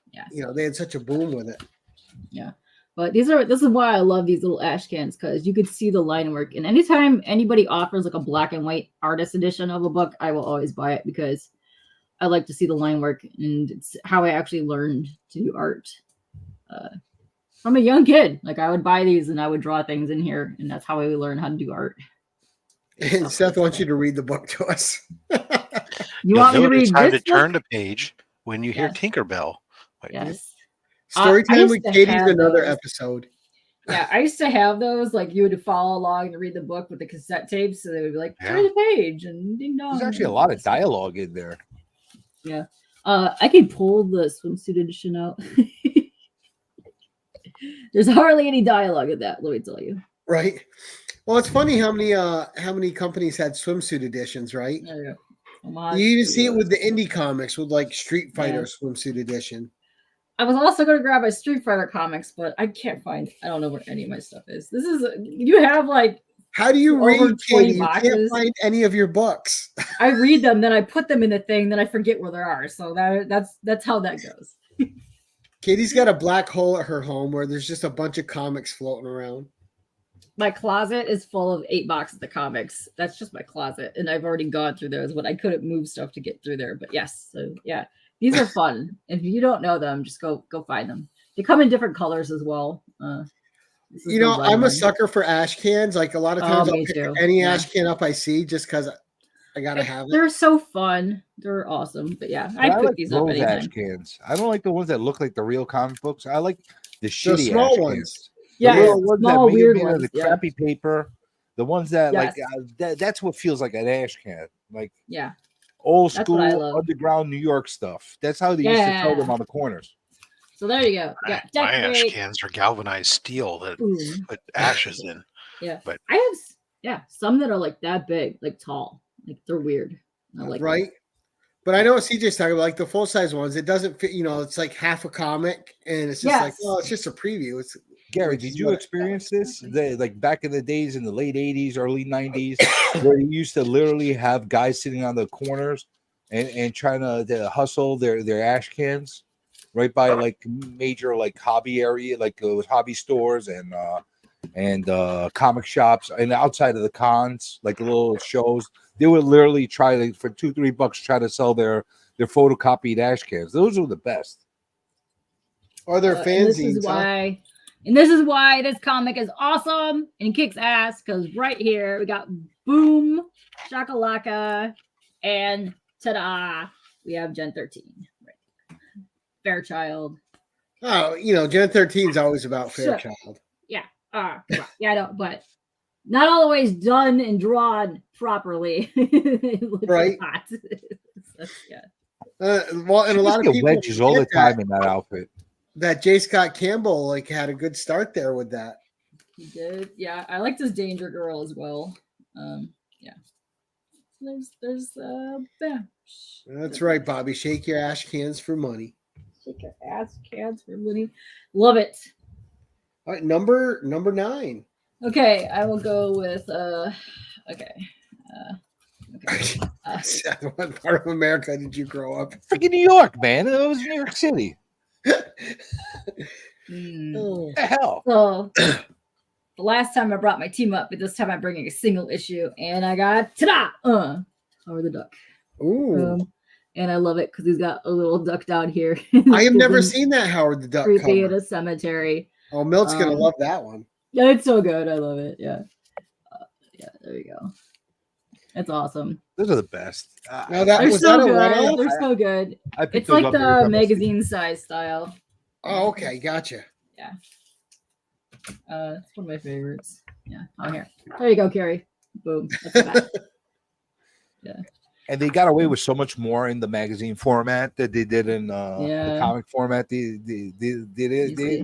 they had such a boom with it. Yeah. But this is why I love these little ash cans because you could see the line work. And anytime anybody offers like a black and white artist edition of a book, I will always buy it because I like to see the line work, and it's how I actually learned to do art from a young kid. Like I would buy these and I would draw things in here, and that's how I would learn how to do art. And Seth wants you to read the book to us. You want me to read how this to book? turn the page when you hear Tinkerbell. Like, yes. Storytime with Katie's another episode. Yeah, I used to have those. Like you would follow along and read the book with the cassette tapes, so they would be like, turn the page and ding dong. There's actually a lot of dialogue in there. Yeah. I can pull the swimsuit edition out. There's hardly any dialogue in that, let me tell you. Right. Well, it's funny how many companies had swimsuit editions, right? There you go. You even see it with the indie comics with like Street Fighter swimsuit edition. I was also going to grab my Street Fighter comics, but I can't find. I don't know where any of my stuff is. This is you have like. How do you read, Katie? You can't find any of your books. I read them, then I put them in the thing, then I forget where they are. So that's how that goes. Katie's got a black hole at her home where there's just a bunch of comics floating around. My closet is full of 8 boxes of comics. That's just my closet, and I've already gone through those, but I couldn't move stuff to get through there. But yes, so yeah, these are fun. If you don't know them, just go find them. They come in different colors as well. I'm a sucker for ash cans. Like a lot of times, I'll pick any ash can up I see just because I gotta have it. They're so fun. They're awesome. But yeah, I pick like these up anytime. Ash cans. I don't like the ones that look like the real comic books. I like the shitty small ash ones. Cans. Yeah, the ones small that weird made ones. the crappy paper. The ones that that's what feels like an ash can. Like old school underground New York stuff. That's how they used to sell them on the corners. So there you go. Yeah, my ash cans are galvanized steel that put ashes in. Yeah, but I have some that are like that big, like tall, like they're weird. I like right. them. But I know what CJ's talking about, like the full size ones. It doesn't fit. It's like half a comic, and it's just like, oh, it's just a preview. It's Gary. Did you experience this? Like back in the days in the late '80s, early '90s, where you used to literally have guys sitting on the corners and trying to hustle their ash cans right by like major like hobby area, like hobby stores and and comic shops, and outside of the cons, like little shows, they would literally try to, for $2-3 try to sell their photocopied ash cans. Those were the best. Or their fanzines. And this is why this comic is awesome and kicks ass, because right here we got Boom, Shakalaka, and ta-da, we have Gen 13. Right. Fairchild. Oh, Gen 13 is always about Fairchild. Yeah. Yeah, I know, but not always done and drawn properly. Right. Yeah. Well, and a lot of people wedges all the time in that outfit. That J. Scott Campbell had a good start there with that. He did. Yeah, I liked his Danger Girl as well. Yeah. There's yeah. That's right, Bobby. Shake your ash cans for money. Shake your ass cans for money. Love it. All right, number 9. Okay, I will go with okay. What part of America did you grow up? Freaking New York, man. It was New York City. What the hell? So the last time I brought my team up, but this time I'm bringing a single issue, and I got ta-da! Howard the Duck. Ooh. And I love it because he's got a little duck down here. I have never seen that Howard the Duck creepy cover. at a cemetery. Oh, Milt's gonna love that one. Yeah, it's so good. I love it. Yeah. Yeah, there you go. It's awesome. Those are the best. They're so good. They're so good. It's like the magazine size style. Oh, okay, gotcha. Yeah. It's one of my favorites. Yeah. Oh, here. There you go, Carrie. Boom. That's yeah. And they got away with so much more in the magazine format that they did in the comic format. They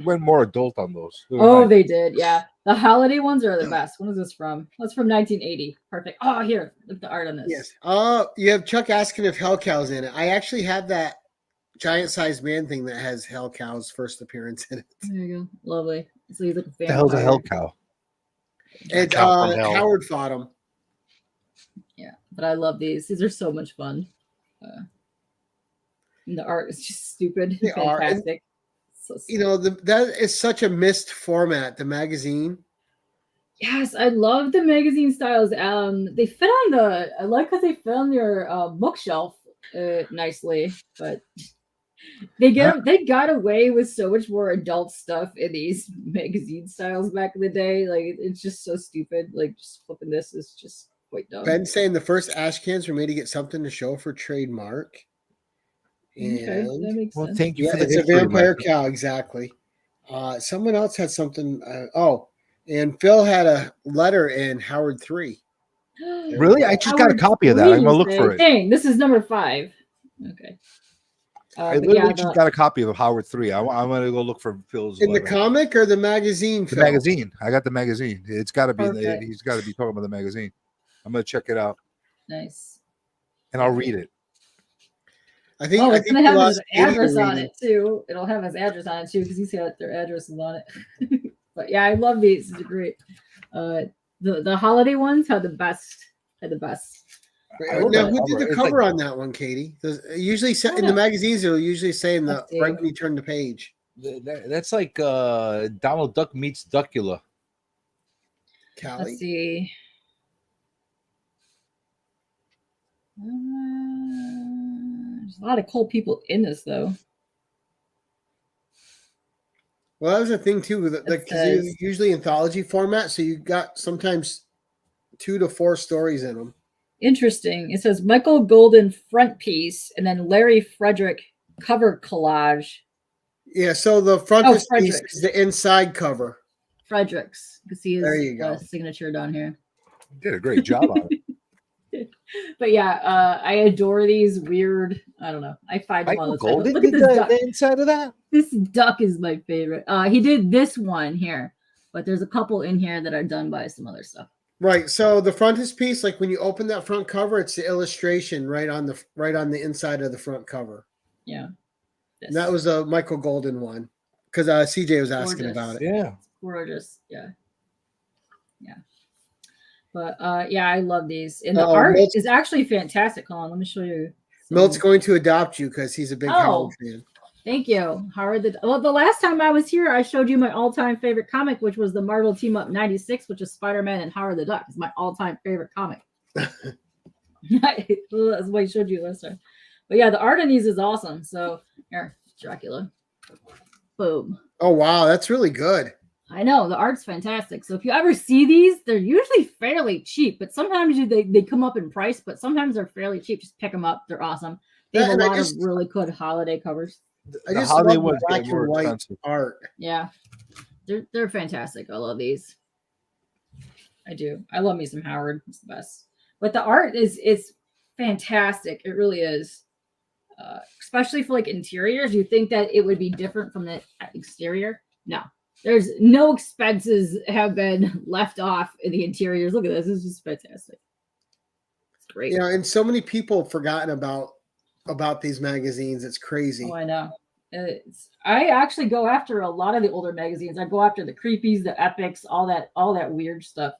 went more adult on those. They did. Yeah. The holiday ones are the best. When is this from? That's from 1980. Perfect. Oh, here. Look at the art on this. Yes. You have Chuck asking if Hell Cow's in it. I actually have that giant-sized man thing that has Hell Cow's first appearance in it. There you go. Lovely. So he's like a fan. The hell's a Hell Cow? It's Howard fought him. Yeah, but I love these. These are so much fun. And the art is just stupid. They fantastic. So that is such a missed format, the magazine. Yes, I love the magazine styles. They fit on I like because they fit on your bookshelf nicely, but they got away with so much more adult stuff in these magazine styles back in the day. Like, it's just so stupid. Like, just flipping this is just quite dumb. Ben saying the first ash cans were made to get something to show for trademark. And that makes sense. Thank you for it's a vampire cow, exactly. Someone else had something. And Phil had a letter in Howard 3. Really? I just got a copy of that. I'm gonna look for it. Dang, this is number 5. Okay. I literally just got a copy of Howard 3. I'm gonna go look for Phil's in letter. The comic or the magazine? The magazine. I got the magazine. It's got to be. He's got to be talking about the magazine. I'm gonna check it out. Nice. And I'll read it. I think it's gonna have his address on it too. It'll have his address on it too because he's got their addresses on it. But yeah, I love these. These are great. The holiday ones had the best. Now, who did the cover on that one, Katie? Usually in the magazines, it'll usually say in the right when you turn the page. That's like Donald Duck meets Duckula. Callie. Let's see. There's a lot of cool people in this, though. Well, that was the thing too. Because usually anthology format, so you got sometimes 2 to 4 stories in them. Interesting. It says Michael Golden front piece, and then Larry Frederick cover collage. Yeah, so the front piece is the inside cover. Fredericks. You can see his signature down here. You did a great job on it. But yeah, I adore these weird. I don't know. I find them all the time. Look at this duck. The inside of that. This duck is my favorite. He did this one here, but there's a couple in here that are done by some other stuff. Right. So the frontispiece, like when you open that front cover, it's the illustration right on the inside of the front cover. Yeah. And that was a Michael Golden one because CJ was asking about it. Yeah. It's gorgeous. Yeah. Yeah. But yeah, I love these. And the art is actually fantastic. Hold on, let me show you. Milt's going to adopt you because he's a big Howard fan. Thank you. Well, the last time I was here, I showed you my all-time favorite comic, which was the Marvel Team Up 96, which is Spider-Man and Howard the Duck. It's my all-time favorite comic. That's what I showed you last time. But yeah, the art in these is awesome. So here, Dracula. Boom. Oh wow, that's really good. I know the art's fantastic. So if you ever see these, they're usually fairly cheap, but sometimes they come up in price, but sometimes they're fairly cheap. Just pick them up. They're awesome. They have a lot of really good holiday covers. I just love the black and white art. Yeah, they're fantastic. I love these. I do. I love me some Howard. It's the best. But the art is fantastic. It really is. Especially for like interiors. You think that it would be different from the exterior? No. There's no expenses have been left off in the interiors. Look at this. This is just fantastic. It's great. Yeah, and so many people have forgotten about these magazines. It's crazy. Oh, I know. I actually go after a lot of the older magazines. I go after the creepies, the epics, all that weird stuff.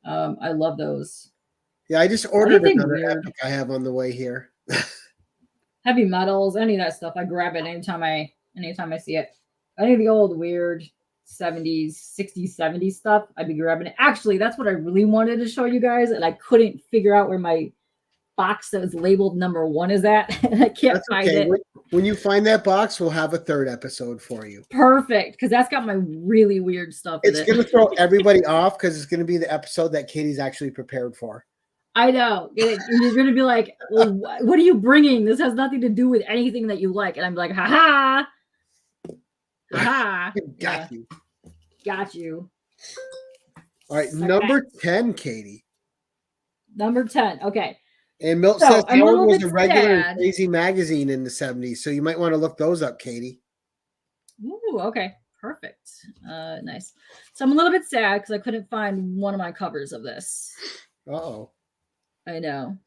I love those. Yeah, I just ordered another epic I have on the way here. Heavy metals, any of that stuff. I grab it anytime I see it. Any of the old weird 70s, 60s, 70s stuff, I'd be grabbing it. Actually, that's what I really wanted to show you guys, and I couldn't figure out where my box that was labeled number 1 is at, and I can't find it. When you find that box, we'll have a 3rd episode for you. Perfect, because that's got my really weird stuff. It's going to throw everybody off because it's going to be the episode that Katie's actually prepared for. I know. You're going to be like, well, what are you bringing? This has nothing to do with anything that you like. And I'm like, ha-ha. Ha-ha. Got you. Got you. All right, number 10, Katie. Number 10. Okay. And Milt says Howard was a regular and crazy magazine in the 70s, so you might want to look those up, Katie. Ooh, okay. Perfect. Nice. So I'm a little bit sad because I couldn't find one of my covers of this. Uh-oh. I know.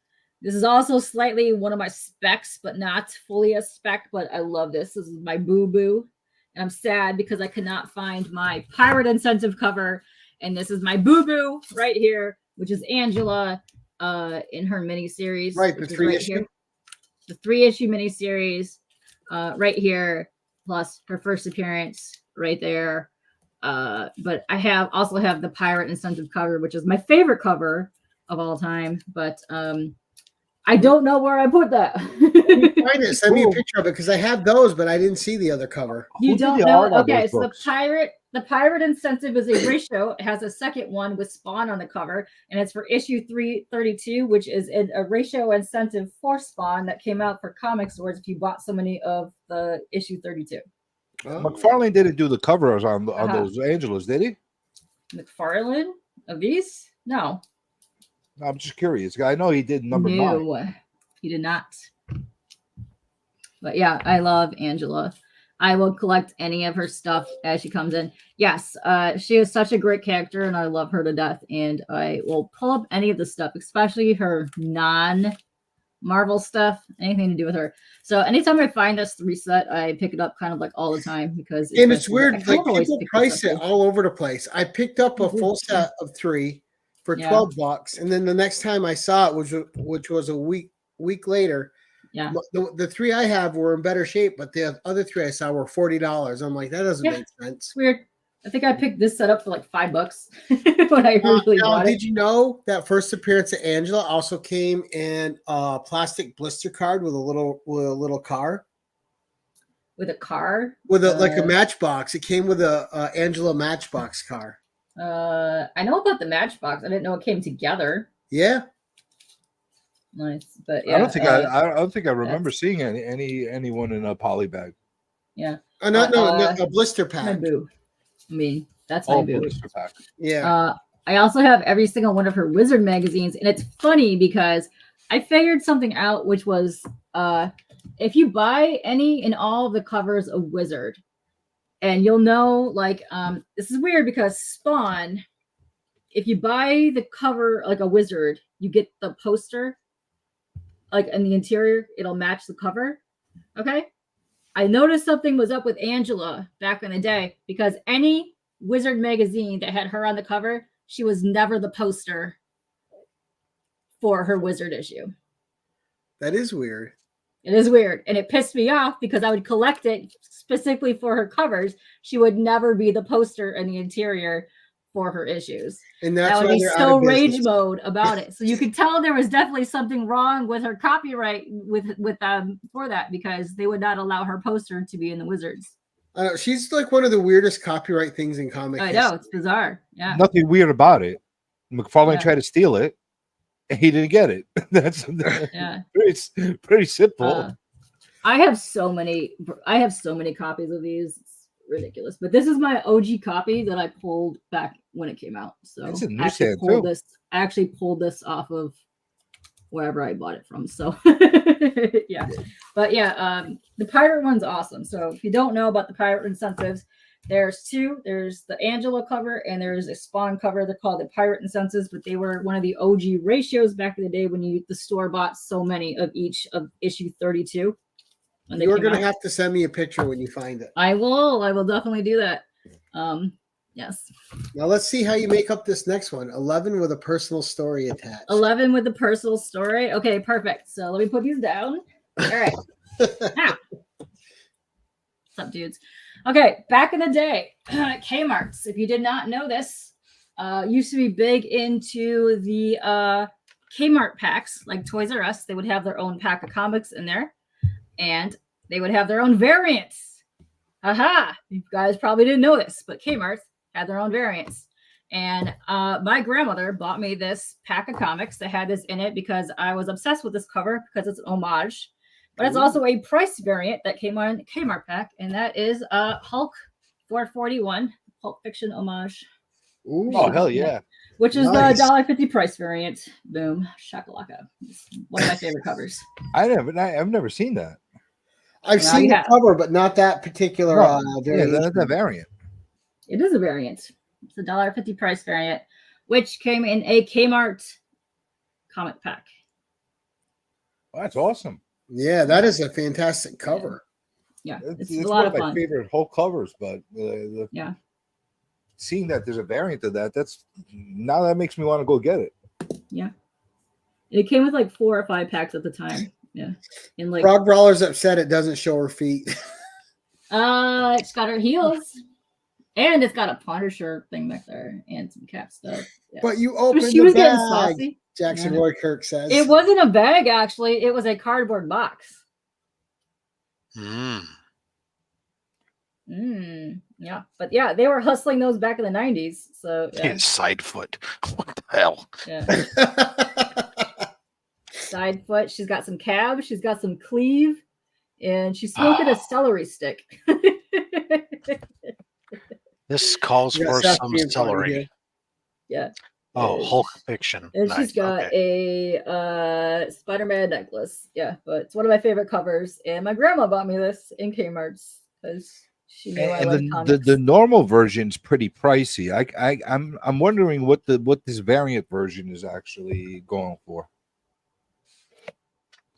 This is also slightly one of my specs, but not fully a spec, but I love this. This is my boo-boo. And I'm sad because I could not find my Pirate Incentive cover. And this is my boo-boo right here, which is Angela in her miniseries. Right, the 3-issue. The 3-issue miniseries right here, plus her first appearance right there. But I also have the Pirate Incentive cover, which is my favorite cover of all time. But I don't know where I put that. Find it. Send me a picture of it because I have those, but I didn't see the other cover. You don't know? Okay, so the Pirate Incentive is a ratio. It has a second one with Spawn on the cover, and it's for issue 332, which is a ratio incentive for Spawn that came out for Comic Stores if you bought so many of the issue 32. Oh. McFarlane didn't do the covers on those Angelas, did he? McFarlane of these? No. I'm just curious. I know he did number 9. He did not. But yeah, I love Angela. I will collect any of her stuff as she comes in. Yes, she is such a great character, and I love her to death. And I will pull up any of the stuff, especially her non-Marvel stuff, anything to do with her. So anytime I find this 3 set, I pick it up kind of like all the time because it's weird. Like people price it all over the place. I picked up a full set of 3 for $12, and then the next time I saw it, which was a week later. Yeah, the 3 I have were in better shape, but the other 3 I saw were $40. I'm like, that doesn't make sense. Weird. I think I picked this set up for like $5 when I originally bought it. Did you know that first appearance of Angela also came in a plastic blister card with a little car? With a car? With like a Matchbox. It came with a Angela Matchbox car. I know about the Matchbox. I didn't know it came together. Yeah. Nice, but yeah, I don't think I remember seeing anyone in a poly bag. Yeah. No, a blister pack. My boo. I mean, that's my boo. Blister pack. Yeah. I also have every single one of her Wizard magazines, and it's funny because I figured something out, which was if you buy any and all of the covers of Wizard, and you'll know, like, this is weird because Spawn, if you buy the cover like a Wizard, you get the poster. Like in the interior, it'll match the cover. Okay. I noticed something was up with Angela back in the day because any Wizard magazine that had her on the cover, she was never the poster for her Wizard issue. That is weird. It is weird. And it pissed me off because I would collect it specifically for her covers. She would never be the poster and the interior for her issues. And that's that would why be they're out so of rage business. mode about it. So you could tell there was definitely something wrong with her copyright with for that, because they would not allow her poster to be in the Wizards. I know, she's like one of the weirdest copyright things in comic I history. know, it's bizarre. Yeah. Nothing weird about it. McFarlane Yeah. tried to steal it, and he didn't get it. That's Yeah. It's pretty simple. I have so many copies of these. It's ridiculous. But this is my OG copy that I pulled back when it came out. So It's a I actually newsstand, too. I actually pulled this off of wherever I bought it from. So yeah. But yeah, the pirate one's awesome. So if you don't know about the pirate incentives, there's two. There's the Angela cover and there's a Spawn cover. They're called the pirate incentives, but they were one of the OG ratios back in the day when the store bought so many of each of issue 32. You're going to have to send me a picture when you find it. I will definitely do that. Yes. Now let's see how you make up this next one. 11 with a personal story attached. 11 with the personal story. Okay, perfect. So let me put these down. All right. What's up, dudes? Okay, back in the day, Kmart's, if you did not know this, used to be big into the Kmart packs, like Toys R Us. They would have their own pack of comics in there, and they would have their own variants. Aha! You guys probably didn't know this, but Kmart had their own variants. And my grandmother bought me this pack of comics that had this in it because I was obsessed with this cover because it's an homage. But it's also a price variant that came on Kmart pack, and that is Hulk 441, Pulp Fiction homage. Ooh. Oh, hell yeah. Which is Nice. the $1.50 price variant. Boom. Shakalaka. It's one of my favorite covers. I've never seen that. I've Now seen you the have. cover, but not that particular Yeah, variation. that's a variant. It is a variant. It's a $1.50 price variant, which came in a Kmart comic pack. Oh, that's awesome. Yeah, that is a fantastic cover. Yeah, it's It's a lot one of of my fun. favorite whole covers, but Yeah. seeing that there's a variant of that, that makes me want to go get it. Yeah. It came with like 4 or 5 packs at the time. Yeah. And like Frog Brawler's upset it doesn't show her feet. it's got her heels. And it's got a Punisher thing back there and some cat stuff. Yeah. But you opened She the was getting bag, saucy. Jackson Yeah. Roy Kirk says. It wasn't a bag, actually. It was a cardboard box. Yeah. But yeah, they were hustling those back in the 90s. So yeah. Side foot. What the hell? Yeah. Side foot. She's got some cab. She's got some cleave. And she's smoking a celery stick. This calls Yeah, for Seth some being funny celery. here. Yeah. Oh, Hulk Fiction. And Nice. she's got Okay. a Spider-Man necklace. Yeah, but it's one of my favorite covers. And my grandma bought me this in Kmart's because she knew I loved And comics. the normal version's pretty pricey. I'm wondering what this variant version is actually going for.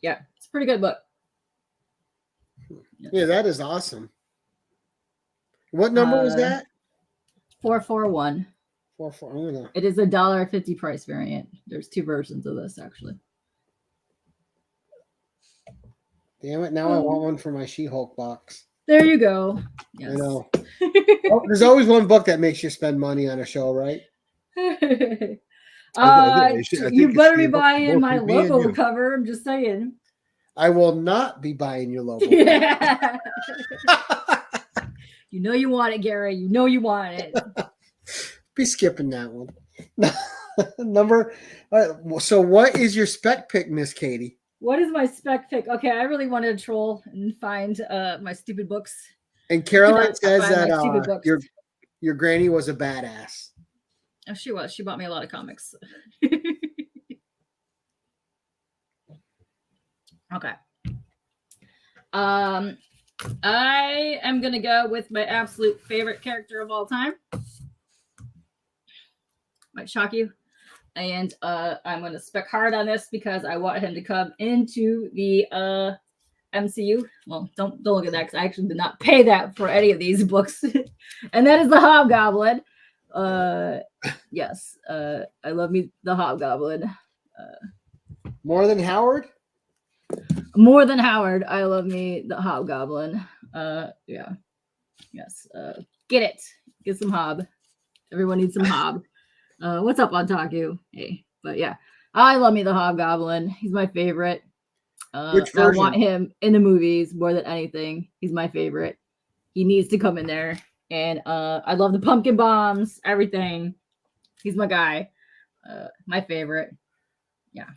Yeah, it's a pretty good book. Yeah, that is awesome. What number was that? 441. 441. It is a $1.50 price variant. There's 2 versions of this actually. Damn it! Now I want one for my She-Hulk box. There you go. Yes. I know. Oh, there's always one book that makes you spend money on a show, right? I think You it's better be the book buying both my for me and logo you. cover. I'm just saying. I will not be buying your logo. Yeah. You know you want it, Gary. You know you want it. Be skipping that one. Number. So, what is your spec pick, Miss Katie? What is my spec pick? Okay, I really wanted to troll and find my stupid books. And Caroline Find says my that stupid books. your granny was a badass. Oh, she was. She bought me a lot of comics. Okay. I am gonna go with my absolute favorite character of all time. Might shock you. And I'm gonna spec hard on this because I want him to come into the MCU. Well, don't look at that because I actually did not pay that for any of these books. And that is the Hobgoblin. Yes, I love me the Hobgoblin. More than Howard? More than Howard, I love me the Hobgoblin. Yeah. Yes. Get it. Get some Hob. Everyone needs some Hob. What's up, Otaku? Hey. But yeah. I love me the Hobgoblin. He's my favorite. Which I want version? him in the movies more than anything. He's my favorite. He needs to come in there. And I love the pumpkin bombs, everything. He's my guy. My favorite. Yeah.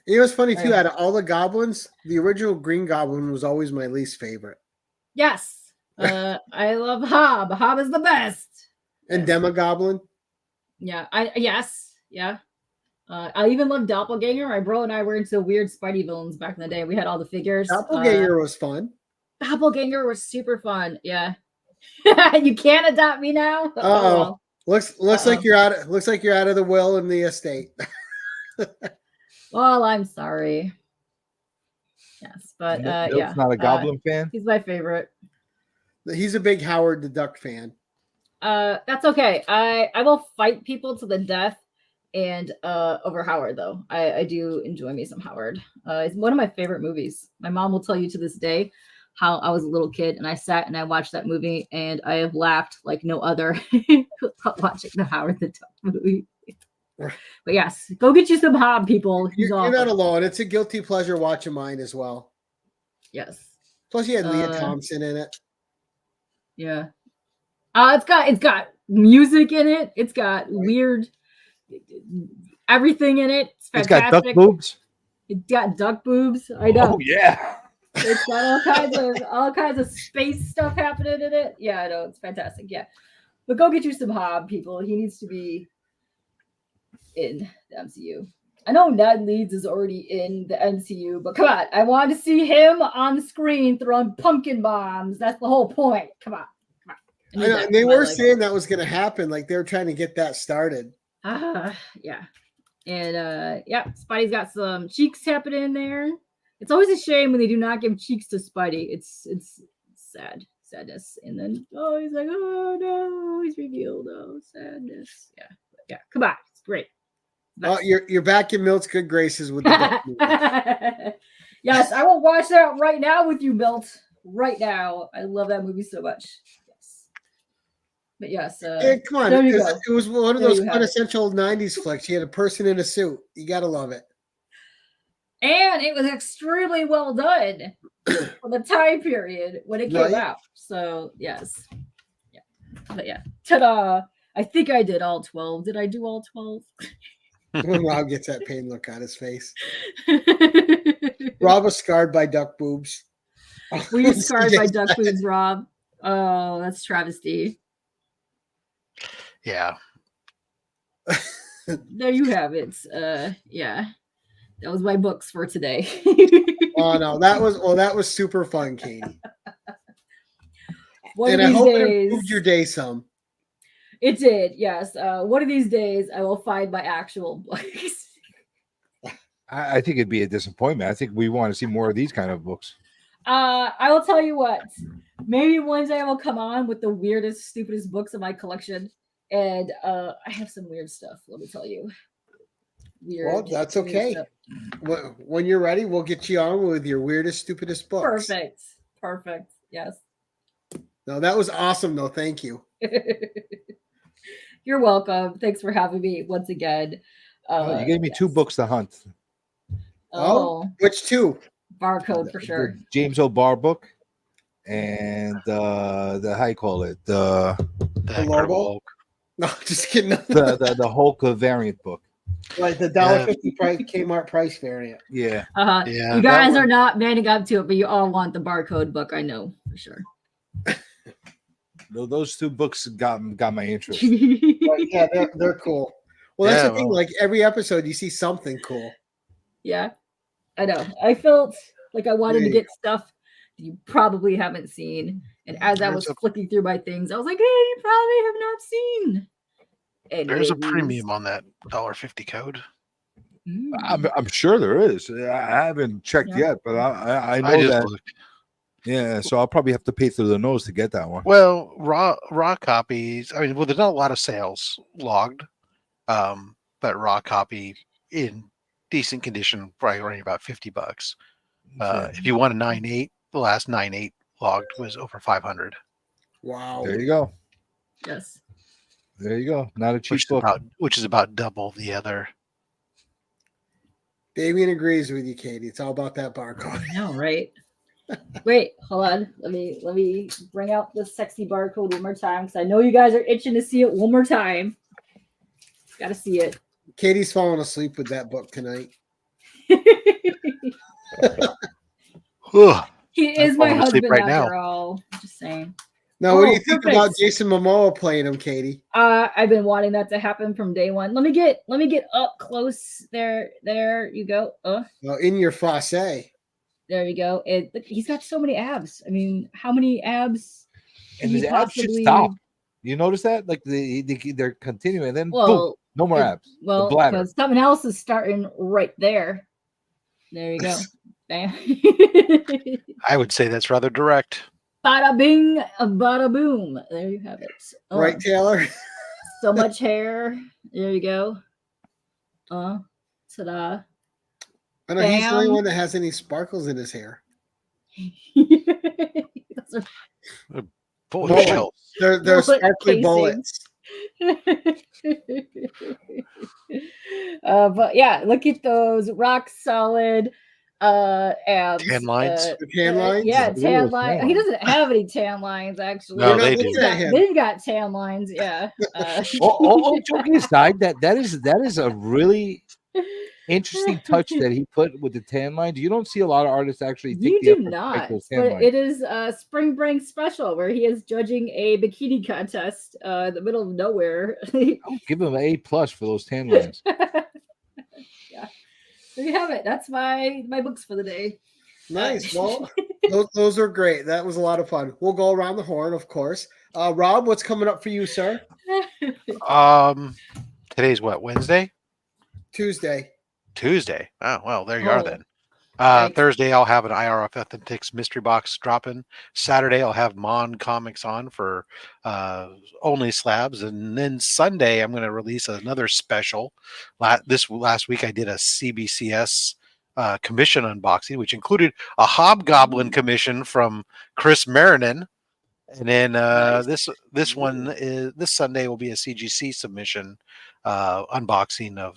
It was funny too. Right. Out of all the goblins, the original Green Goblin was always my least favorite. Yes. I love Hob. Hob is the best. And Yes. Demogoblin. Yeah. Yeah. I even love Doppelganger. My bro and I were into weird Spidey villains back in the day. We had all the figures. Doppelganger was fun. Doppelganger was super fun. Yeah. You can't adopt me now. Oh, looks like you're out. Looks like you're out of the will and the estate. Well, I'm sorry. Yes, but Milt's not a Goblin fan. He's my favorite. He's a big Howard the Duck fan. That's okay. I will fight people to the death, and over Howard though. I do enjoy me some Howard. It's one of my favorite movies. My mom will tell you to this day how I was a little kid and I sat and I watched that movie and I have laughed like no other watching the Howard the Duck movie. But yes, go get you some Hob, people. You're not alone. It's a guilty pleasure watching mine as well. Yes. Plus, you had Leah Thompson in it. Yeah. It's got music in it. It's got weird everything in it. It's fantastic. It's got duck boobs. It's got duck boobs. I know. Oh yeah. It's got all kinds of space stuff happening in it. Yeah, I know. It's fantastic. Yeah. But go get you some Hob, people. He needs to be in the MCU. I know Ned Leeds is already in the MCU, but come on. I want to see him on the screen throwing pumpkin bombs. That's the whole point. Come on. I know, and they were saying that was going to happen. Like they were trying to get that started. Yeah. And yeah, Spidey's got some cheeks happening in there. It's always a shame when they do not give cheeks to Spidey. It's sadness. And then he's like, oh no, he's revealed. Oh, sadness. Yeah. But yeah. Come on. It's great. Oh, you're back in Milt's good graces with the duck movie. Yes, I will watch that right now with you, Milt. Right now. I love that movie so much. Yes. But yes. Come on. It was one of those quintessential 90s flicks. You had a person in a suit. You got to love it. And it was extremely well done for the time period when it came out. So, yes. Yeah. But yeah. Ta-da. I think I did all 12. Did I do all 12? When Rob gets that pain look on his face. Rob was scarred by duck boobs. Were you scarred by duck boobs, Rob? Oh, that's travesty. Yeah. There you have it. Yeah. That was my books for today. Oh no, that was super fun, Katie. And I hope it improved your day some. It did, yes. One of these days, I will find my actual books. I think it'd be a disappointment. I think we want to see more of these kind of books. I will tell you what. Maybe one day I will come on with the weirdest, stupidest books in my collection. And I have some weird stuff, let me tell you. Weird. Well, that's okay. When you're ready, we'll get you on with your weirdest, stupidest books. Perfect. Yes. No, that was awesome, though. Thank you. You're welcome. Thanks for having me once again. You gave me 2 books to hunt. Oh, which 2? Barcode for sure. The James O'Barr book and the how you call it the Hulk. No, just kidding. the Hulk variant book. Like the $1.50 price Kmart price variant. Yeah. Yeah. You guys are not manning up to it, but you all want the Barcode book. I know for sure. Those 2 books got my interest. Yeah, they're cool. Well, that's the thing. Like every episode, you see something cool. Yeah, I know. I felt like I wanted to get stuff you probably haven't seen, and as I was flicking through my things, I was like, "Hey, you probably have not seen." There's a premium on that $1.50 code. I'm sure there is. I haven't checked yet, but I know that. Looked. Yeah, so I'll probably have to pay through the nose to get that one. Well, raw copies. I mean, there's not a lot of sales logged, but raw copy in decent condition, probably running about $50. If you want a 9.8, the last 9.8 logged was over 500. Wow. There you go. Yes. There you go. Not a cheap book. Which is about double the other. Damien agrees with you, Katie. It's all about that barcode. I know, right? Wait, hold on. Let me bring out the sexy barcode one more time because I know you guys are itching to see it one more time. Got to see it. Katie's falling asleep with that book tonight. He is my husband right after now. all. Just saying. Now, what do you think about Jason Momoa playing him, Katie? I've been wanting that to happen from day one. Let me get up close. There you go. Well, in your face. There you go. He's got so many abs. I mean, how many abs? And his abs should stop. You notice that? Like they're continuing, and then boom, no more abs. Well, because something else is starting right there. There you go. Bam. I would say that's rather direct. Bada bing, bada boom. There you have it. Right, Taylor? So much hair. There you go. Ta-da. I know he's the only one that has any sparkles in his hair. Bullshit. They're sparkly bullets. But yeah, look at those rock solid abs. Tan lines. Tan lines? Yeah, tan lines. He doesn't have any tan lines, actually. No, they do. They've got tan lines, yeah. All joking aside, that is a really interesting touch that he put with the tan lines. You don't see a lot of artists actually take the effort to make those tan lines. It is a spring break special where he is judging a bikini contest in the middle of nowhere. I'll give him an A+ for those tan lines. Yeah. There you have it. That's my books for the day. Nice. Well, those are great. That was a lot of fun. We'll go around the horn, of course. Rob, what's coming up for you, sir? Today's what, Wednesday? Tuesday. Oh, well, there you are then. Thanks. Thursday, I'll have an IRF Authentics mystery box dropping. Saturday, I'll have Mon Comics on for only slabs. And then Sunday, I'm going to release another special. This last week, I did a CBCS commission unboxing, which included a Hobgoblin commission from Chris Marinan. And then nice. this Sunday will be a CGC submission unboxing of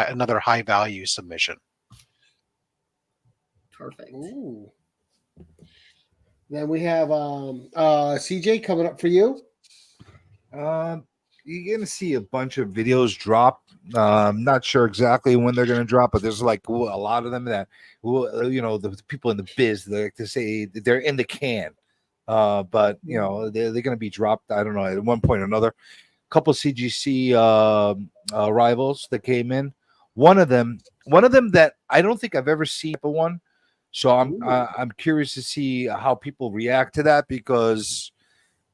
another high value submission. Perfect. Ooh. Then we have CJ coming up for you. You're gonna see a bunch of videos drop. I'm not sure exactly when they're gonna drop, but there's like a lot of them that the people in the biz, they like to say they're in the can. But they're going to be dropped. I don't know, at one point or another. A couple of CGC rivals that came in. One of them that I don't think I've ever seen but one. So I'm curious to see how people react to that, because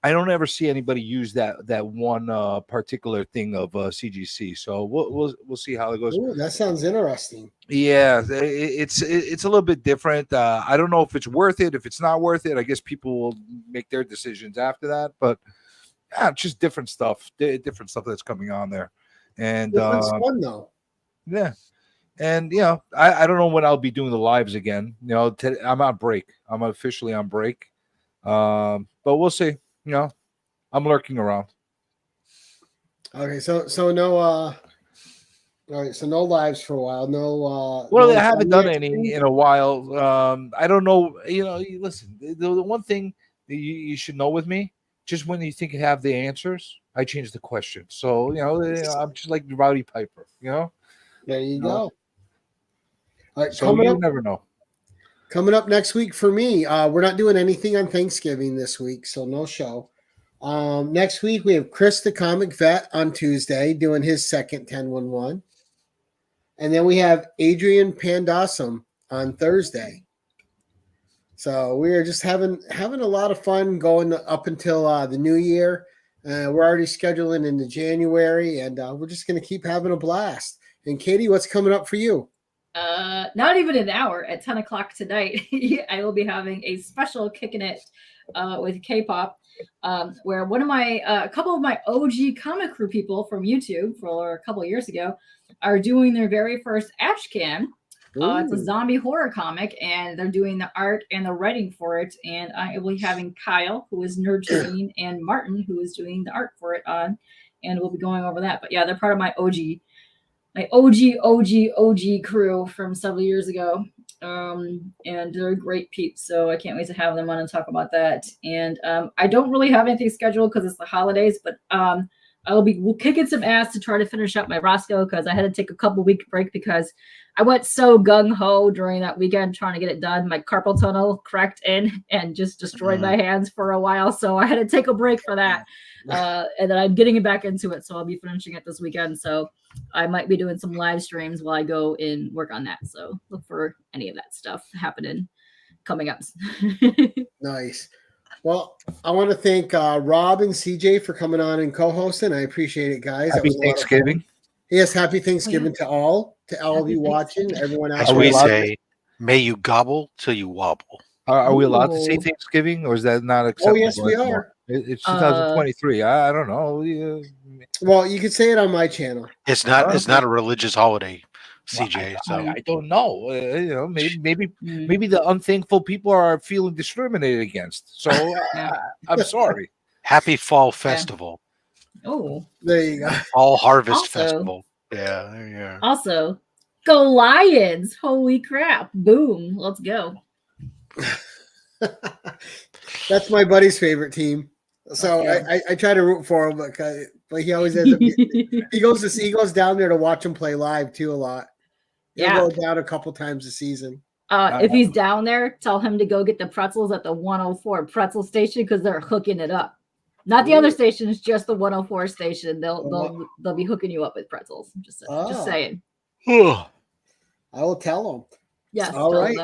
I don't ever see anybody use that one particular thing of CGC. So we'll see how it goes. Ooh, that sounds interesting. Yeah, it's a little bit different. I don't know if it's worth it. If it's not worth it, I guess people will make their decisions after that. But just different stuff that's coming on there. And it's fun though. Yeah. And I don't know when I'll be doing the lives again. I'm on break. I'm officially on break. But we'll see. I'm lurking around. Okay, so no all right, so no lives for a while. No I haven't done any in a while. I don't know, listen, the one thing that you should know with me, just when you think you have the answers, I change the question. So, I'm just like Rowdy Piper, There you go. All right, so you never know. Coming up next week for me, we're not doing anything on Thanksgiving this week, so no show. Next week, we have Chris the Comic Vet on Tuesday doing his second 10-1-1. And then we have Adrian Pandasum on Thursday. So we are just having a lot of fun going up until the new year. We're already scheduling into January, and we're just going to keep having a blast. And Katie, what's coming up for you? Not even an hour. At 10 o'clock tonight, I will be having a special Kicking It with K-pop, where a couple of my OG Comic Crew people from YouTube for a couple of years ago are doing their very first Ashcan It's a Ooh. zombie horror comic, and they're doing the art and the writing for it. And I will be having Kyle, who is Nerd Scene, and Martin, who is doing the art for it, on, and we'll be going over that. But yeah, they're part of my OG crew from several years ago. And they're great peeps, so I can't wait to have them on and talk about that. And I don't really have anything scheduled because it's the holidays, but I'll be kicking some ass to try to finish up my Roscoe, because I had to take a couple week break because I went so gung-ho during that weekend trying to get it done. My carpal tunnel cracked in and just destroyed my hands for a while, so I had to take a break for that. And then I'm getting back into it, so I'll be finishing it this weekend. So I might be doing some live streams while I go and work on that. So look for any of that stuff happening coming up. Nice. Well, I want to thank Rob and CJ for coming on and co-hosting. I appreciate it, guys. Happy Thanksgiving. Yes, happy Thanksgiving to all of you watching, everyone out As there. we say, may you gobble till you wobble. Are we allowed to say Thanksgiving, or is that not acceptable? Oh, yes, we are. It's 2023. I don't know. Well, you can say it on my channel. It's not. It's not a religious holiday, CJ. Well, I don't know. Maybe the unthankful people are feeling discriminated against. So I'm sorry. Happy Fall Festival. Oh, there you go. Fall Harvest Festival. Yeah, there you are. Also, go Lions! Holy crap! Boom! Let's go. That's my buddy's favorite team. So I try to root for him, but he always ends up. He goes down there to watch him play live too a lot. He'll go down a couple times a season. If he's down there, tell him to go get the pretzels at the 104 pretzel station, because they're hooking it up. Not the other stations, just the 104 station. They'll be hooking you up with pretzels. Just saying. I will tell him. Yes. All right.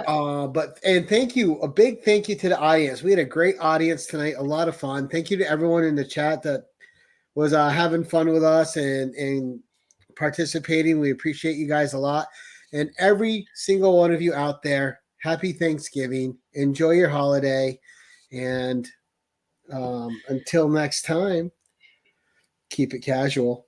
And thank you. A big thank you to the audience. We had a great audience tonight. A lot of fun. Thank you to everyone in the chat that was having fun with us and participating. We appreciate you guys a lot. And every single one of you out there, happy Thanksgiving. Enjoy your holiday. And until next time, keep it casual.